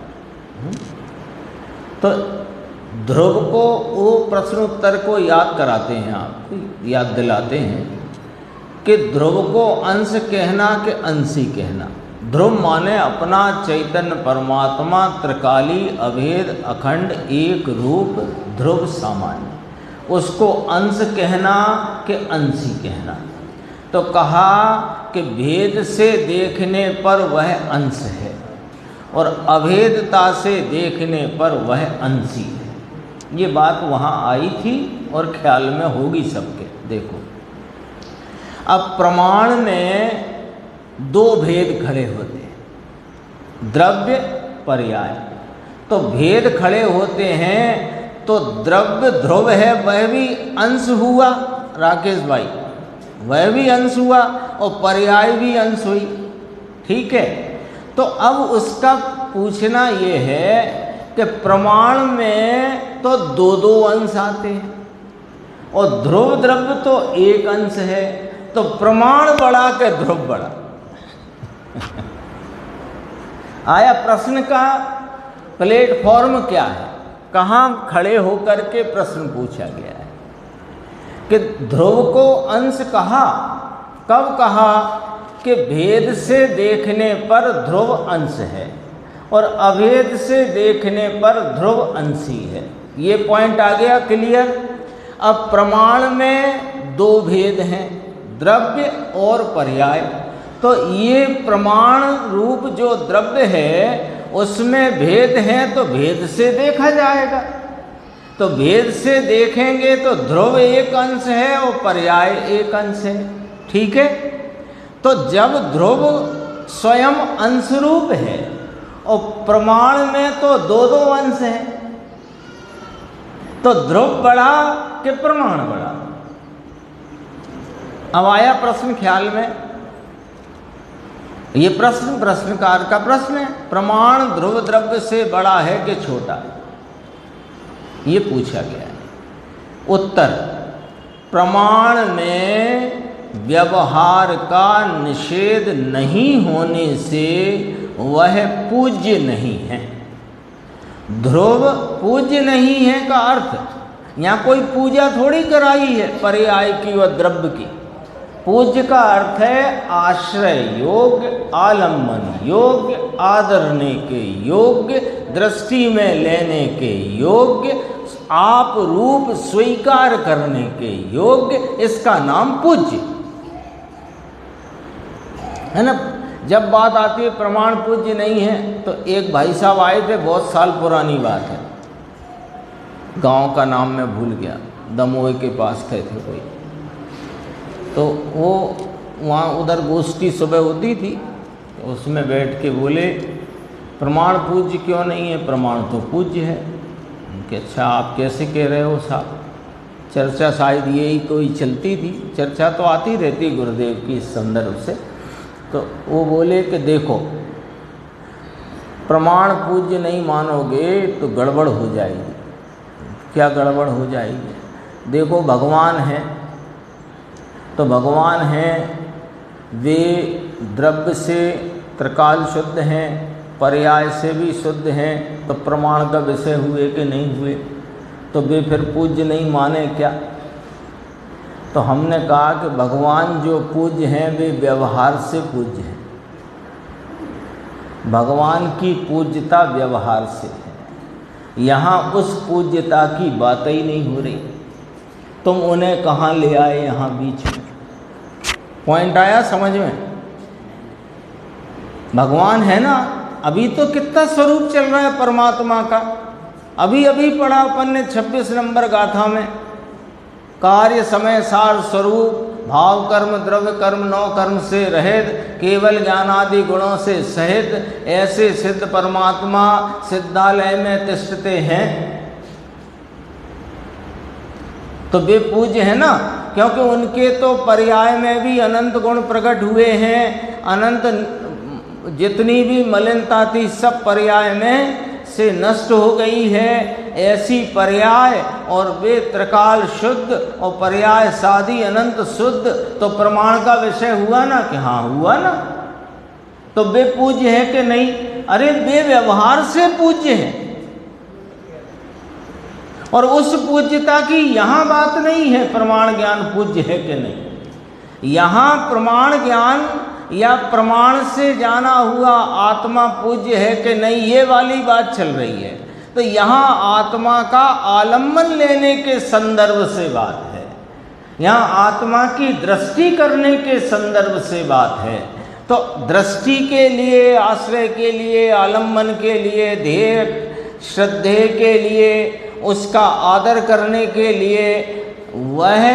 तो ध्रुव को, वो प्रश्नोत्तर को याद कराते हैं, आपको याद दिलाते हैं कि ध्रुव को अंश कहना कि अंशी कहना। ध्रुव माने अपना चैतन्य परमात्मा त्रिकाली अभेद अखंड एक रूप ध्रुव सामान्य, उसको अंश कहना कि अंशी कहना। तो कहा कि भेद से देखने पर वह अंश है और अभेदता से देखने पर वह अंशी है। ये बात वहाँ आई थी और ख्याल में होगी सबके। देखो, अब प्रमाण में दो भेद खड़े होते हैं, द्रव्य पर्याय। तो भेद खड़े होते हैं, तो द्रव्य ध्रुव है वह भी अंश हुआ, राकेश भाई, वह भी अंश हुआ और पर्याय भी अंश हुई, ठीक है। तो अब उसका पूछना ये है कि प्रमाण में तो दो दो अंश आते हैं और ध्रुव द्रव्य तो एक अंश है, तो प्रमाण बड़ा कि ध्रुव बड़ा? आया प्रश्न का प्लेटफॉर्म क्या है, कहाँ खड़े होकर के प्रश्न पूछा गया है। कि ध्रुव को अंश कहा, कब कहा कि भेद से देखने पर ध्रुव अंश है और अभेद से देखने पर ध्रुव अंशी है। ये पॉइंट आ गया क्लियर। अब प्रमाण में दो भेद हैं, द्रव्य और पर्याय। तो ये प्रमाण रूप जो द्रव्य है उसमें भेद है तो भेद से देखा जाएगा। तो भेद से देखेंगे तो ध्रुव एक अंश है और पर्याय एक अंश है। ठीक है। तो जब ध्रुव स्वयं अंश रूप है और प्रमाण में तो दो दो अंश हैं, तो ध्रुव बड़ा कि प्रमाण बड़ा? अब आया प्रश्न ख्याल में। ये प्रश्न प्रश्नकार का प्रश्न है, प्रमाण ध्रुव द्रव्य से बड़ा है कि छोटा? ये पूछा गया है। उत्तर, प्रमाण में व्यवहार का निषेध नहीं होने से वह पूज्य नहीं है। ध्रुव पूज्य नहीं है का अर्थ यहाँ कोई पूजा थोड़ी कराई है पर्याय की व द्रव्य की। पूज्य का अर्थ है आश्रय योग्य, आलम्बन योग्य, आदरने के योग्य, दृष्टि में लेने के योग्य, आप रूप स्वीकार करने के योग्य, इसका नाम पूज्य है ना। जब बात आती है प्रमाण पूज्य नहीं है, तो एक भाई साहब आए थे, बहुत साल पुरानी बात है, गांव का नाम मैं भूल गया, दमोह के पास थे कोई, तो वो वहाँ उधर गोष्ठी सुबह होती थी, उसमें बैठ के बोले प्रमाण पूज्य क्यों नहीं है? प्रमाण तो पूज्य है। कि अच्छा आप कैसे कह रहे हो साहब? चर्चा शायद यही कोई चलती थी, चर्चा तो आती रहती गुरुदेव की इस संदर्भ से। तो वो बोले कि देखो प्रमाण पूज्य नहीं मानोगे तो गड़बड़ हो जाएगी। क्या गड़बड़ हो जाएगी? देखो भगवान है, तो भगवान हैं, वे द्रव्य से त्रिकाल शुद्ध हैं, पर्याय से भी शुद्ध हैं, तो प्रमाण का विषय हुए कि नहीं हुए? तो वे फिर पूज्य नहीं माने क्या? तो हमने कहा कि भगवान जो पूज्य हैं वे व्यवहार से पूज्य हैं। भगवान की पूज्यता व्यवहार से है, यहाँ उस पूज्यता की बात ही नहीं हो रही। तुम उन्हें कहाँ ले आए यहाँ बीच में? पॉइंट आया समझ में? भगवान है ना, अभी तो कितना स्वरूप चल रहा है परमात्मा का। अभी अभी पढ़ा अपन ने 26 नंबर गाथा में, कार्य समय सार स्वरूप, भाव कर्म द्रव्य कर्म 9 कर्म से रहित, केवल ज्ञानादि गुणों से सहित, ऐसे सिद्ध परमात्मा सिद्धालय में तिष्ठते हैं। तो वे पूज्य है ना, क्योंकि उनके तो पर्याय में भी अनंत गुण प्रकट हुए हैं। अनंत जितनी भी मलिनता थी सब पर्याय में से नष्ट हो गई है। ऐसी पर्याय और वे त्रिकाल शुद्ध और पर्याय साधी अनंत शुद्ध, तो प्रमाण का विषय हुआ ना कि हाँ हुआ ना। तो वे पूज्य है कि नहीं? अरे वे व्यवहार से पूज्य हैं, और उस पूज्यता की यहाँ बात नहीं है प्रमाण ज्ञान पूज्य है कि नहीं। यहाँ प्रमाण ज्ञान या प्रमाण से जाना हुआ आत्मा पूज्य है कि नहीं, ये वाली बात चल रही है। तो यहाँ आत्मा का आलम्बन लेने के संदर्भ से बात है, यहाँ आत्मा की दृष्टि करने के संदर्भ से बात है। तो दृष्टि के लिए, आश्रय के लिए, आलम्बन के लिए, ध्येय श्रद्धेय के लिए, उसका आदर करने के लिए वह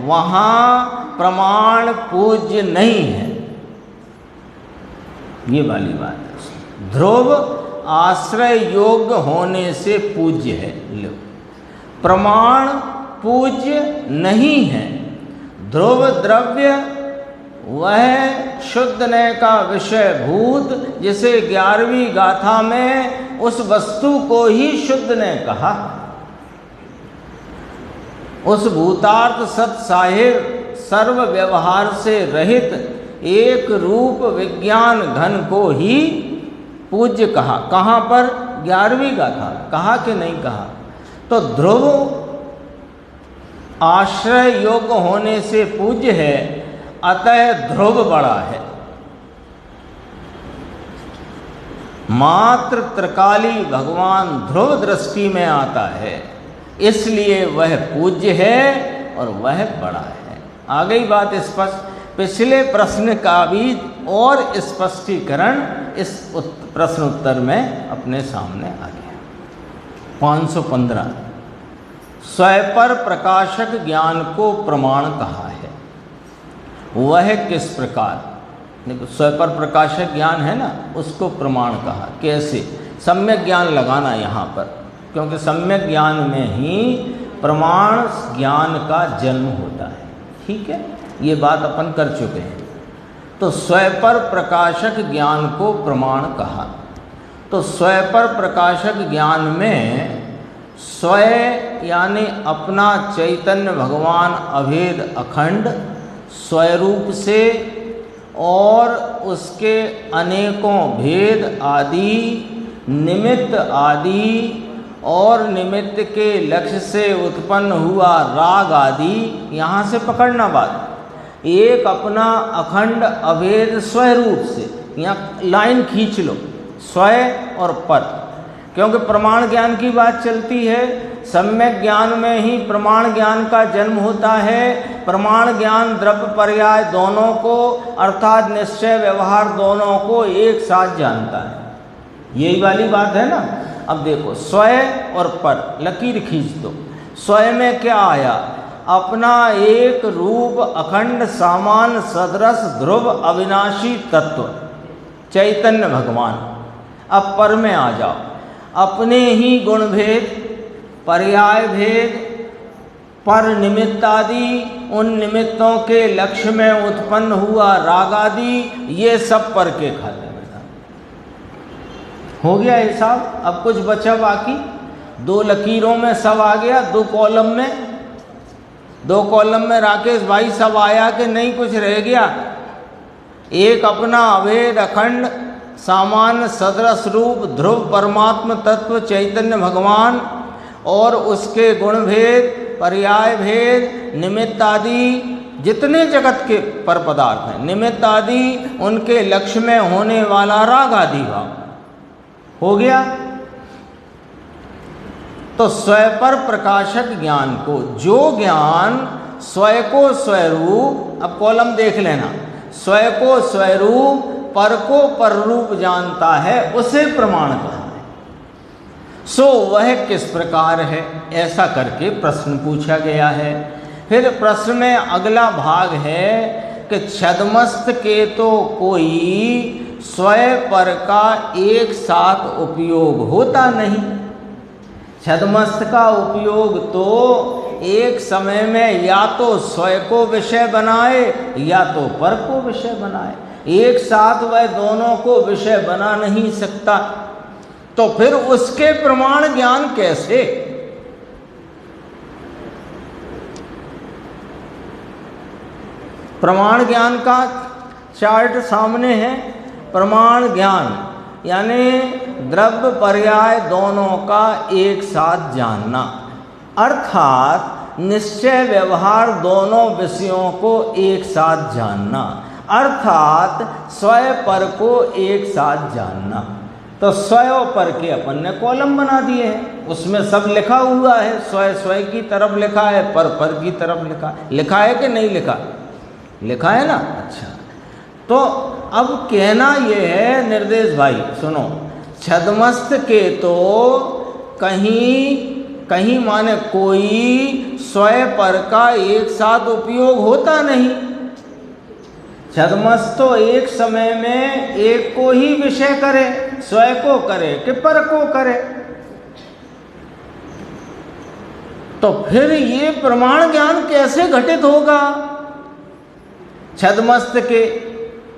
वहाँ प्रमाण पूज्य नहीं है, ये वाली बात है। ध्रुव आश्रय योग्य होने से पूज्य है, लो प्रमाण पूज्य नहीं है। ध्रुव द्रव्य वह शुद्ध ने का विषय भूत, जिसे 11वीं गाथा में उस वस्तु को ही शुद्ध ने कहा। उस भूतार्थ सत साहिर सर्व व्यवहार से रहित एक रूप विज्ञान घन को ही पूज्य कहा। कहाँ पर? 11वीं गाथा। कहा कि नहीं कहा? तो ध्रुव आश्रय योग्य होने से पूज्य है, अतः ध्रुव बड़ा है। मात्र त्रिकाली भगवान ध्रुव दृष्टि में आता है, इसलिए वह पूज्य है और वह बड़ा है। आ गई बात स्पष्ट। पिछले प्रश्न का भी और स्पष्टीकरण इस प्रश्न उत्तर में अपने सामने आ गया। 515 स्वपर प्रकाशक ज्ञान को प्रमाण कहा है, वह किस प्रकार? देखो, स्वपर प्रकाशक ज्ञान है ना, उसको प्रमाण कहा। कैसे? सम्यक ज्ञान लगाना यहाँ पर, क्योंकि सम्यक ज्ञान में ही प्रमाण ज्ञान का जन्म होता है। ठीक है, ये बात अपन कर चुके हैं। तो स्वपर प्रकाशक ज्ञान को प्रमाण कहा। तो स्वपर प्रकाशक ज्ञान में स्व यानी अपना चैतन्य भगवान अभेद अखंड स्वरूप से और उसके अनेकों भेद आदि, निमित्त आदि और निमित्त के लक्ष्य से उत्पन्न हुआ राग आदि, यहाँ से पकड़ना बात। एक अपना अखंड अभेद स्वरूप से, यहाँ लाइन खींच लो, स्व और पर, क्योंकि प्रमाण ज्ञान की बात चलती है। सम्यक ज्ञान में ही प्रमाण ज्ञान का जन्म होता है। प्रमाण ज्ञान द्रव्य पर्याय दोनों को, अर्थात निश्चय व्यवहार दोनों को एक साथ जानता है। यही वाली बात है ना। अब देखो, स्व और पर, लकीर खींच दो। स्व में क्या आया? अपना एक रूप अखंड सामान सदृश ध्रुव अविनाशी तत्व चैतन्य भगवान। अब पर में आ जाओ, अपने ही गुण भेद, पर्याय भेद, पर निमित्त आदि, उन निमित्तों के लक्ष्य में उत्पन्न हुआ राग आदि, ये सब पर के खाते में था। हो गया हिसाब। अब कुछ बचा बाकी। 2 लकीरों में सब आ गया, 2 कॉलम में, 2 कॉलम में राकेश भाई सब आया कि नहीं? कुछ रह गया? एक अपना अभेद अखंड सामान्य सदृश रूप ध्रुव परमात्म तत्व चैतन्य भगवान और उसके गुण भेद, पर्याय भेद, निमित्त आदि, जितने जगत के पर पदार्थ हैं, निमित्त आदि, उनके लक्ष्य में होने वाला राग आदि भाव। हो गया। तो स्वपर प्रकाशक ज्ञान को, जो ज्ञान स्व को स्वरूप, अब कॉलम देख लेना, स्व को स्वरूप पर को पर रूप जानता है, उसे प्रमाण कहा है। सो वह किस प्रकार है, ऐसा करके प्रश्न पूछा गया है। फिर प्रश्न में अगला भाग है कि छद्मस्त के तो कोई स्व पर का एक साथ उपयोग होता नहीं। छद्मस्त का उपयोग तो एक समय में या तो स्व को विषय बनाए या तो पर को विषय बनाए, एक साथ वह दोनों को विषय बना नहीं सकता। तो फिर उसके प्रमाण ज्ञान कैसे? प्रमाण ज्ञान का चार्ट सामने है। प्रमाण ज्ञान यानी द्रव्य पर्याय दोनों का एक साथ जानना, अर्थात निश्चय व्यवहार दोनों विषयों को एक साथ जानना, अर्थात स्व पर को एक साथ जानना। तो स्व और पर के अपन ने कॉलम बना दिए हैं, उसमें सब लिखा हुआ है। स्व की तरफ लिखा है, पर की तरफ लिखा है। लिखा है कि नहीं लिखा? लिखा है ना। अच्छा, तो अब कहना ये है निर्देश भाई, सुनो, छद्मस्त के तो कहीं माने कोई स्व पर का एक साथ उपयोग होता नहीं। छद्मस्त तो एक समय में एक को ही विषय करे, स्व को करे कि पर को करे। तो फिर ये प्रमाण ज्ञान कैसे घटित होगा छद्मस्त के?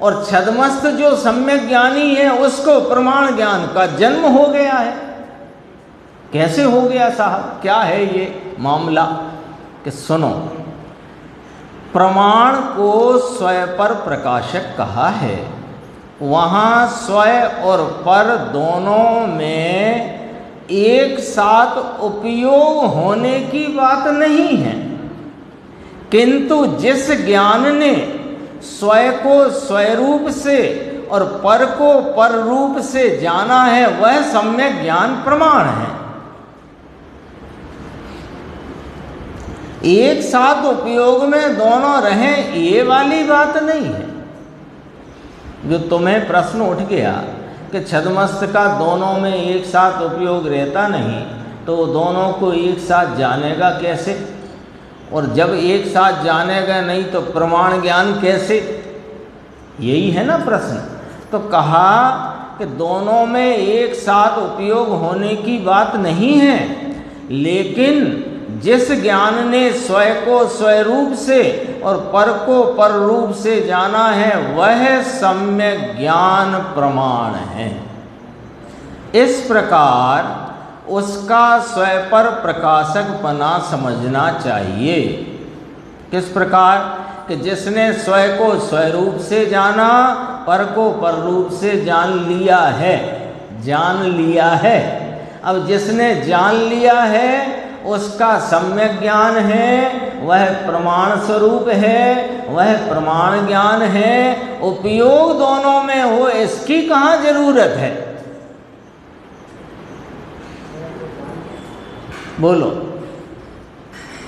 और छद्मस्त जो सम्यक ज्ञानी है उसको प्रमाण ज्ञान का जन्म हो गया है। कैसे हो गया साहब? क्या है ये मामला? कि सुनो, प्रमाण को स्व पर प्रकाशक कहा है। वहाँ स्व और पर दोनों में एक साथ उपयोग होने की बात नहीं है। किंतु जिस ज्ञान ने स्वयं को स्वरूप से और पर को पर रूप से जाना है वह सम्यक ज्ञान प्रमाण है। एक साथ उपयोग में दोनों रहें ये वाली बात नहीं है। जो तुम्हें प्रश्न उठ गया कि छद्मस्त का दोनों में एक साथ उपयोग रहता नहीं, तो दोनों को एक साथ जानेगा कैसे, और जब एक साथ जानेगा नहीं तो प्रमाण ज्ञान कैसे, यही है ना प्रश्न। तो कहा कि दोनों में एक साथ उपयोग होने की बात नहीं है, लेकिन जिस ज्ञान ने स्वयं को स्वरूप से और पर को पर रूप से जाना है वह सम्यक ज्ञान प्रमाण है। इस प्रकार उसका स्वयं पर प्रकाशकपना समझना चाहिए। किस प्रकार कि जिसने स्वयं को स्वरूप से जाना, पर को पर रूप से जान लिया है, जान लिया है। अब जिसने जान लिया है उसका सम्यक ज्ञान है, वह प्रमाण स्वरूप है, वह प्रमाण ज्ञान है। उपयोग दोनों में हो इसकी कहाँ जरूरत है? बोलो।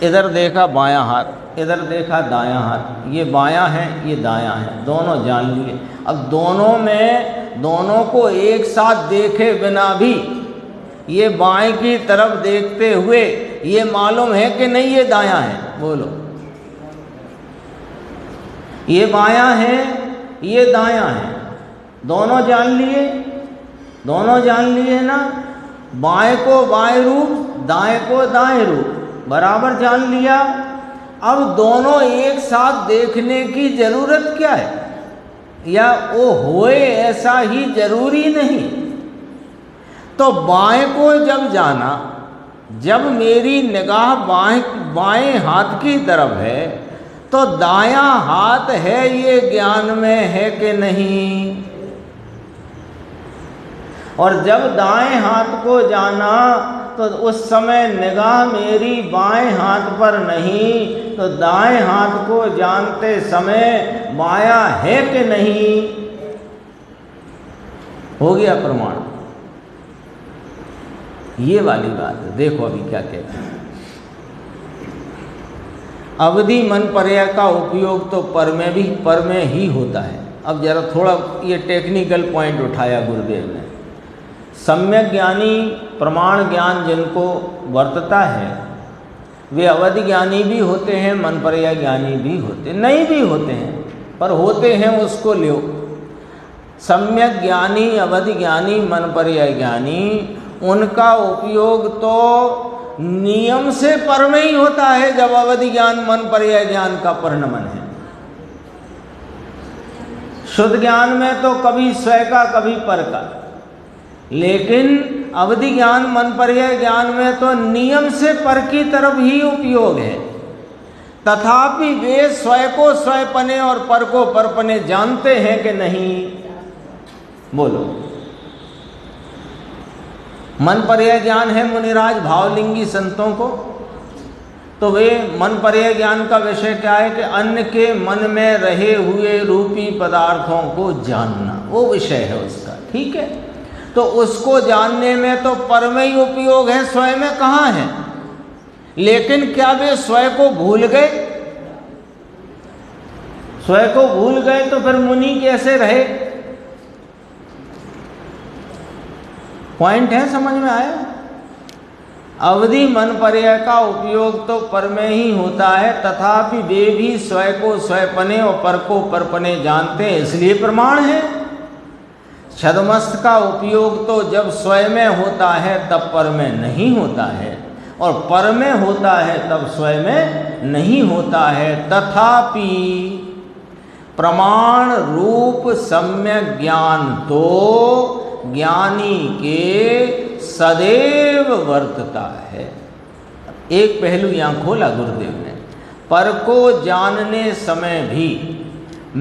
इधर देखा बायां हाथ, इधर देखा दायां हाथ, ये बायां है ये दायां है, दोनों जान लिए। अब दोनों में दोनों को एक साथ देखे बिना भी ये बाएं की तरफ देखते हुए ये मालूम है कि नहीं ये दायां है? बोलो। ये बायां है ये दायां है, दोनों जान लिए, दोनों जान लिए ना। बाएं को बाएं रूप, दाएं को दाएं रूप बराबर जान लिया। अब दोनों एक साथ देखने की जरूरत क्या है, या वो होए ऐसा ही जरूरी नहीं। तो बाएं को जब जाना, जब मेरी निगाह बाएं हाथ की तरफ है तो दायां हाथ है ये ज्ञान में है कि नहीं? और जब दाएं हाथ को जाना तो उस समय निगाह मेरी बाएं हाथ पर नहीं, तो दाएं हाथ को जानते समय बायां है कि नहीं? हो गया प्रमाण। ये वाली बात है। देखो अभी क्या कहते हैं। अवधि मन पर्याय का उपयोग तो पर में ही होता है। अब जरा थोड़ा ये टेक्निकल पॉइंट उठाया गुरुदेव ने। सम्यक ज्ञानी प्रमाण ज्ञान जिनको वर्तता है वे अवधि ज्ञानी भी होते हैं, मन पर्याय ज्ञानी भी होते, नहीं भी होते हैं, पर होते हैं उसको लो। सम्यक ज्ञानी, अवधि ज्ञानी, मन पर्याय ज्ञानी, उनका उपयोग तो नियम से पर में ही होता है जब अवधि ज्ञान मन पर्याय ज्ञान का परिणमन है। शुद्ध ज्ञान में तो कभी स्वयं का कभी पर का, लेकिन अवधि ज्ञान मन पर्याय ज्ञान में तो नियम से पर की तरफ ही उपयोग है। तथापि वे स्वयं को स्वयंपने और पर को परपने जानते हैं कि नहीं? बोलो। मन पर्याय ज्ञान है मुनिराज भावलिंगी संतों को, तो वे मन पर्याय ज्ञान का विषय क्या है कि अन्य के मन में रहे हुए रूपी पदार्थों को जानना, वो विषय है उसका। ठीक है, तो उसको जानने में तो पर में ही उपयोग है, स्वयं में कहाँ है? लेकिन क्या वे स्वयं को भूल गए? स्वयं को भूल गए तो फिर मुनि कैसे रहे? पॉइंट है, समझ में आया? अवधि मन पर्याय का उपयोग तो पर में ही होता है, तथापि वे भी स्वयं को स्वयंपने और पर को परपने जानते हैं, इसलिए प्रमाण है। छद्मस्त का उपयोग तो जब स्वयं में होता है तब पर में नहीं होता है, और पर में होता है तब स्वयं में नहीं होता है। तथापि प्रमाण रूप सम्यक ज्ञान तो ज्ञानी के सदैव वर्तता है। एक पहलू यहाँ खोला गुरुदेव ने, पर को जानने समय भी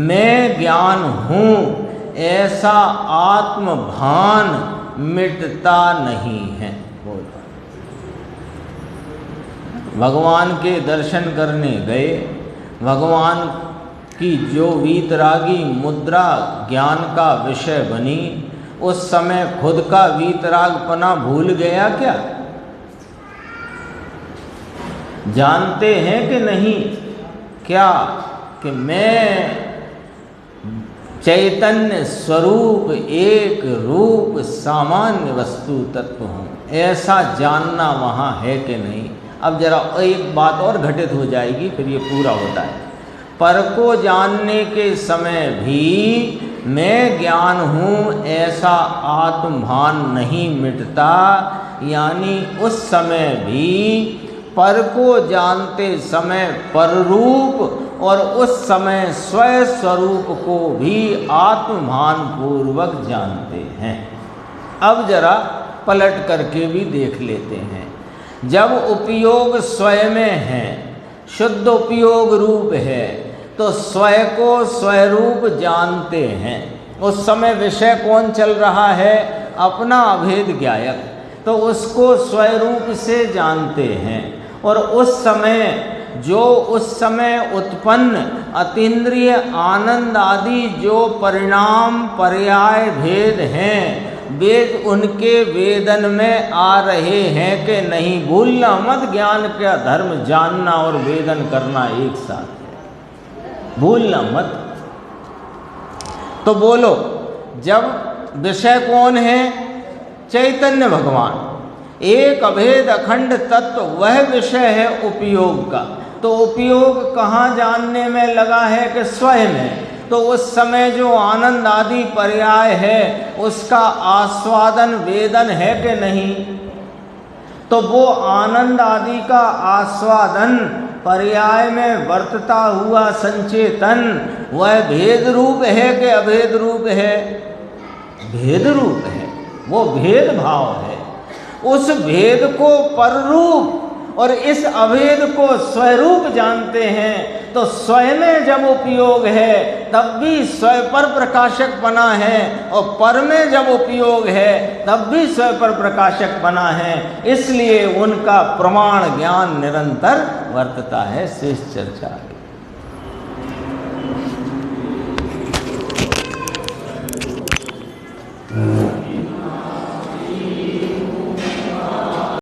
मैं ज्ञान हूँ ऐसा आत्मभान मिटता नहीं है। भगवान के दर्शन करने गए, भगवान की जो वीतरागी मुद्रा ज्ञान का विषय बनी, उस समय खुद का वीतरागपना भूल गया क्या? जानते हैं कि नहीं क्या कि मैं चैतन्य स्वरूप एक रूप सामान्य वस्तु तत्व हूँ? ऐसा जानना वहाँ है कि नहीं? अब जरा एक बात और घटित हो जाएगी, फिर ये पूरा होता है। पर को जानने के समय भी मैं ज्ञान हूँ ऐसा आत्मभान नहीं मिटता, यानी उस समय भी पर को जानते समय पर रूप और उस समय स्वयं स्वरूप को भी आत्मभान पूर्वक जानते हैं। अब जरा पलट करके भी देख लेते हैं। जब उपयोग स्वयं में है, शुद्ध उपयोग रूप है, तो स्वयं को स्वरूप जानते हैं। उस समय विषय कौन चल रहा है? अपना अभेद ज्ञायक, तो उसको स्वरूप से जानते हैं। और उस समय जो उस समय उत्पन्न अतीन्द्रिय आनंद आदि जो परिणाम पर्याय भेद हैं, वेद उनके वेदन में आ रहे हैं कि नहीं? भूलना मत, ज्ञान का धर्म जानना और वेदन करना एक साथ है, भूलना मत। तो बोलो, जब विषय कौन है? चैतन्य भगवान, एक अभेद अखंड तत्व, वह विषय है उपयोग का। तो उपयोग कहाँ जानने में लगा है? कि स्वयं में। तो उस समय जो आनंद आदि पर्याय है, उसका आस्वादन वेदन है कि नहीं? तो वो आनंद आदि का आस्वादन पर्याय में वर्तता हुआ संचेतन, वह भेद रूप है कि अभेद रूप है? भेद रूप है, वो भेद भाव है। उस भेद को पर रूप और इस अभेद को स्वरूप जानते हैं। तो स्वयं में जब उपयोग है तब भी स्वयं पर प्रकाशक बना है, और पर में जब उपयोग है तब भी स्वयं पर प्रकाशक बना है। इसलिए उनका प्रमाण ज्ञान निरंतर वर्तता है। शेष चर्चा।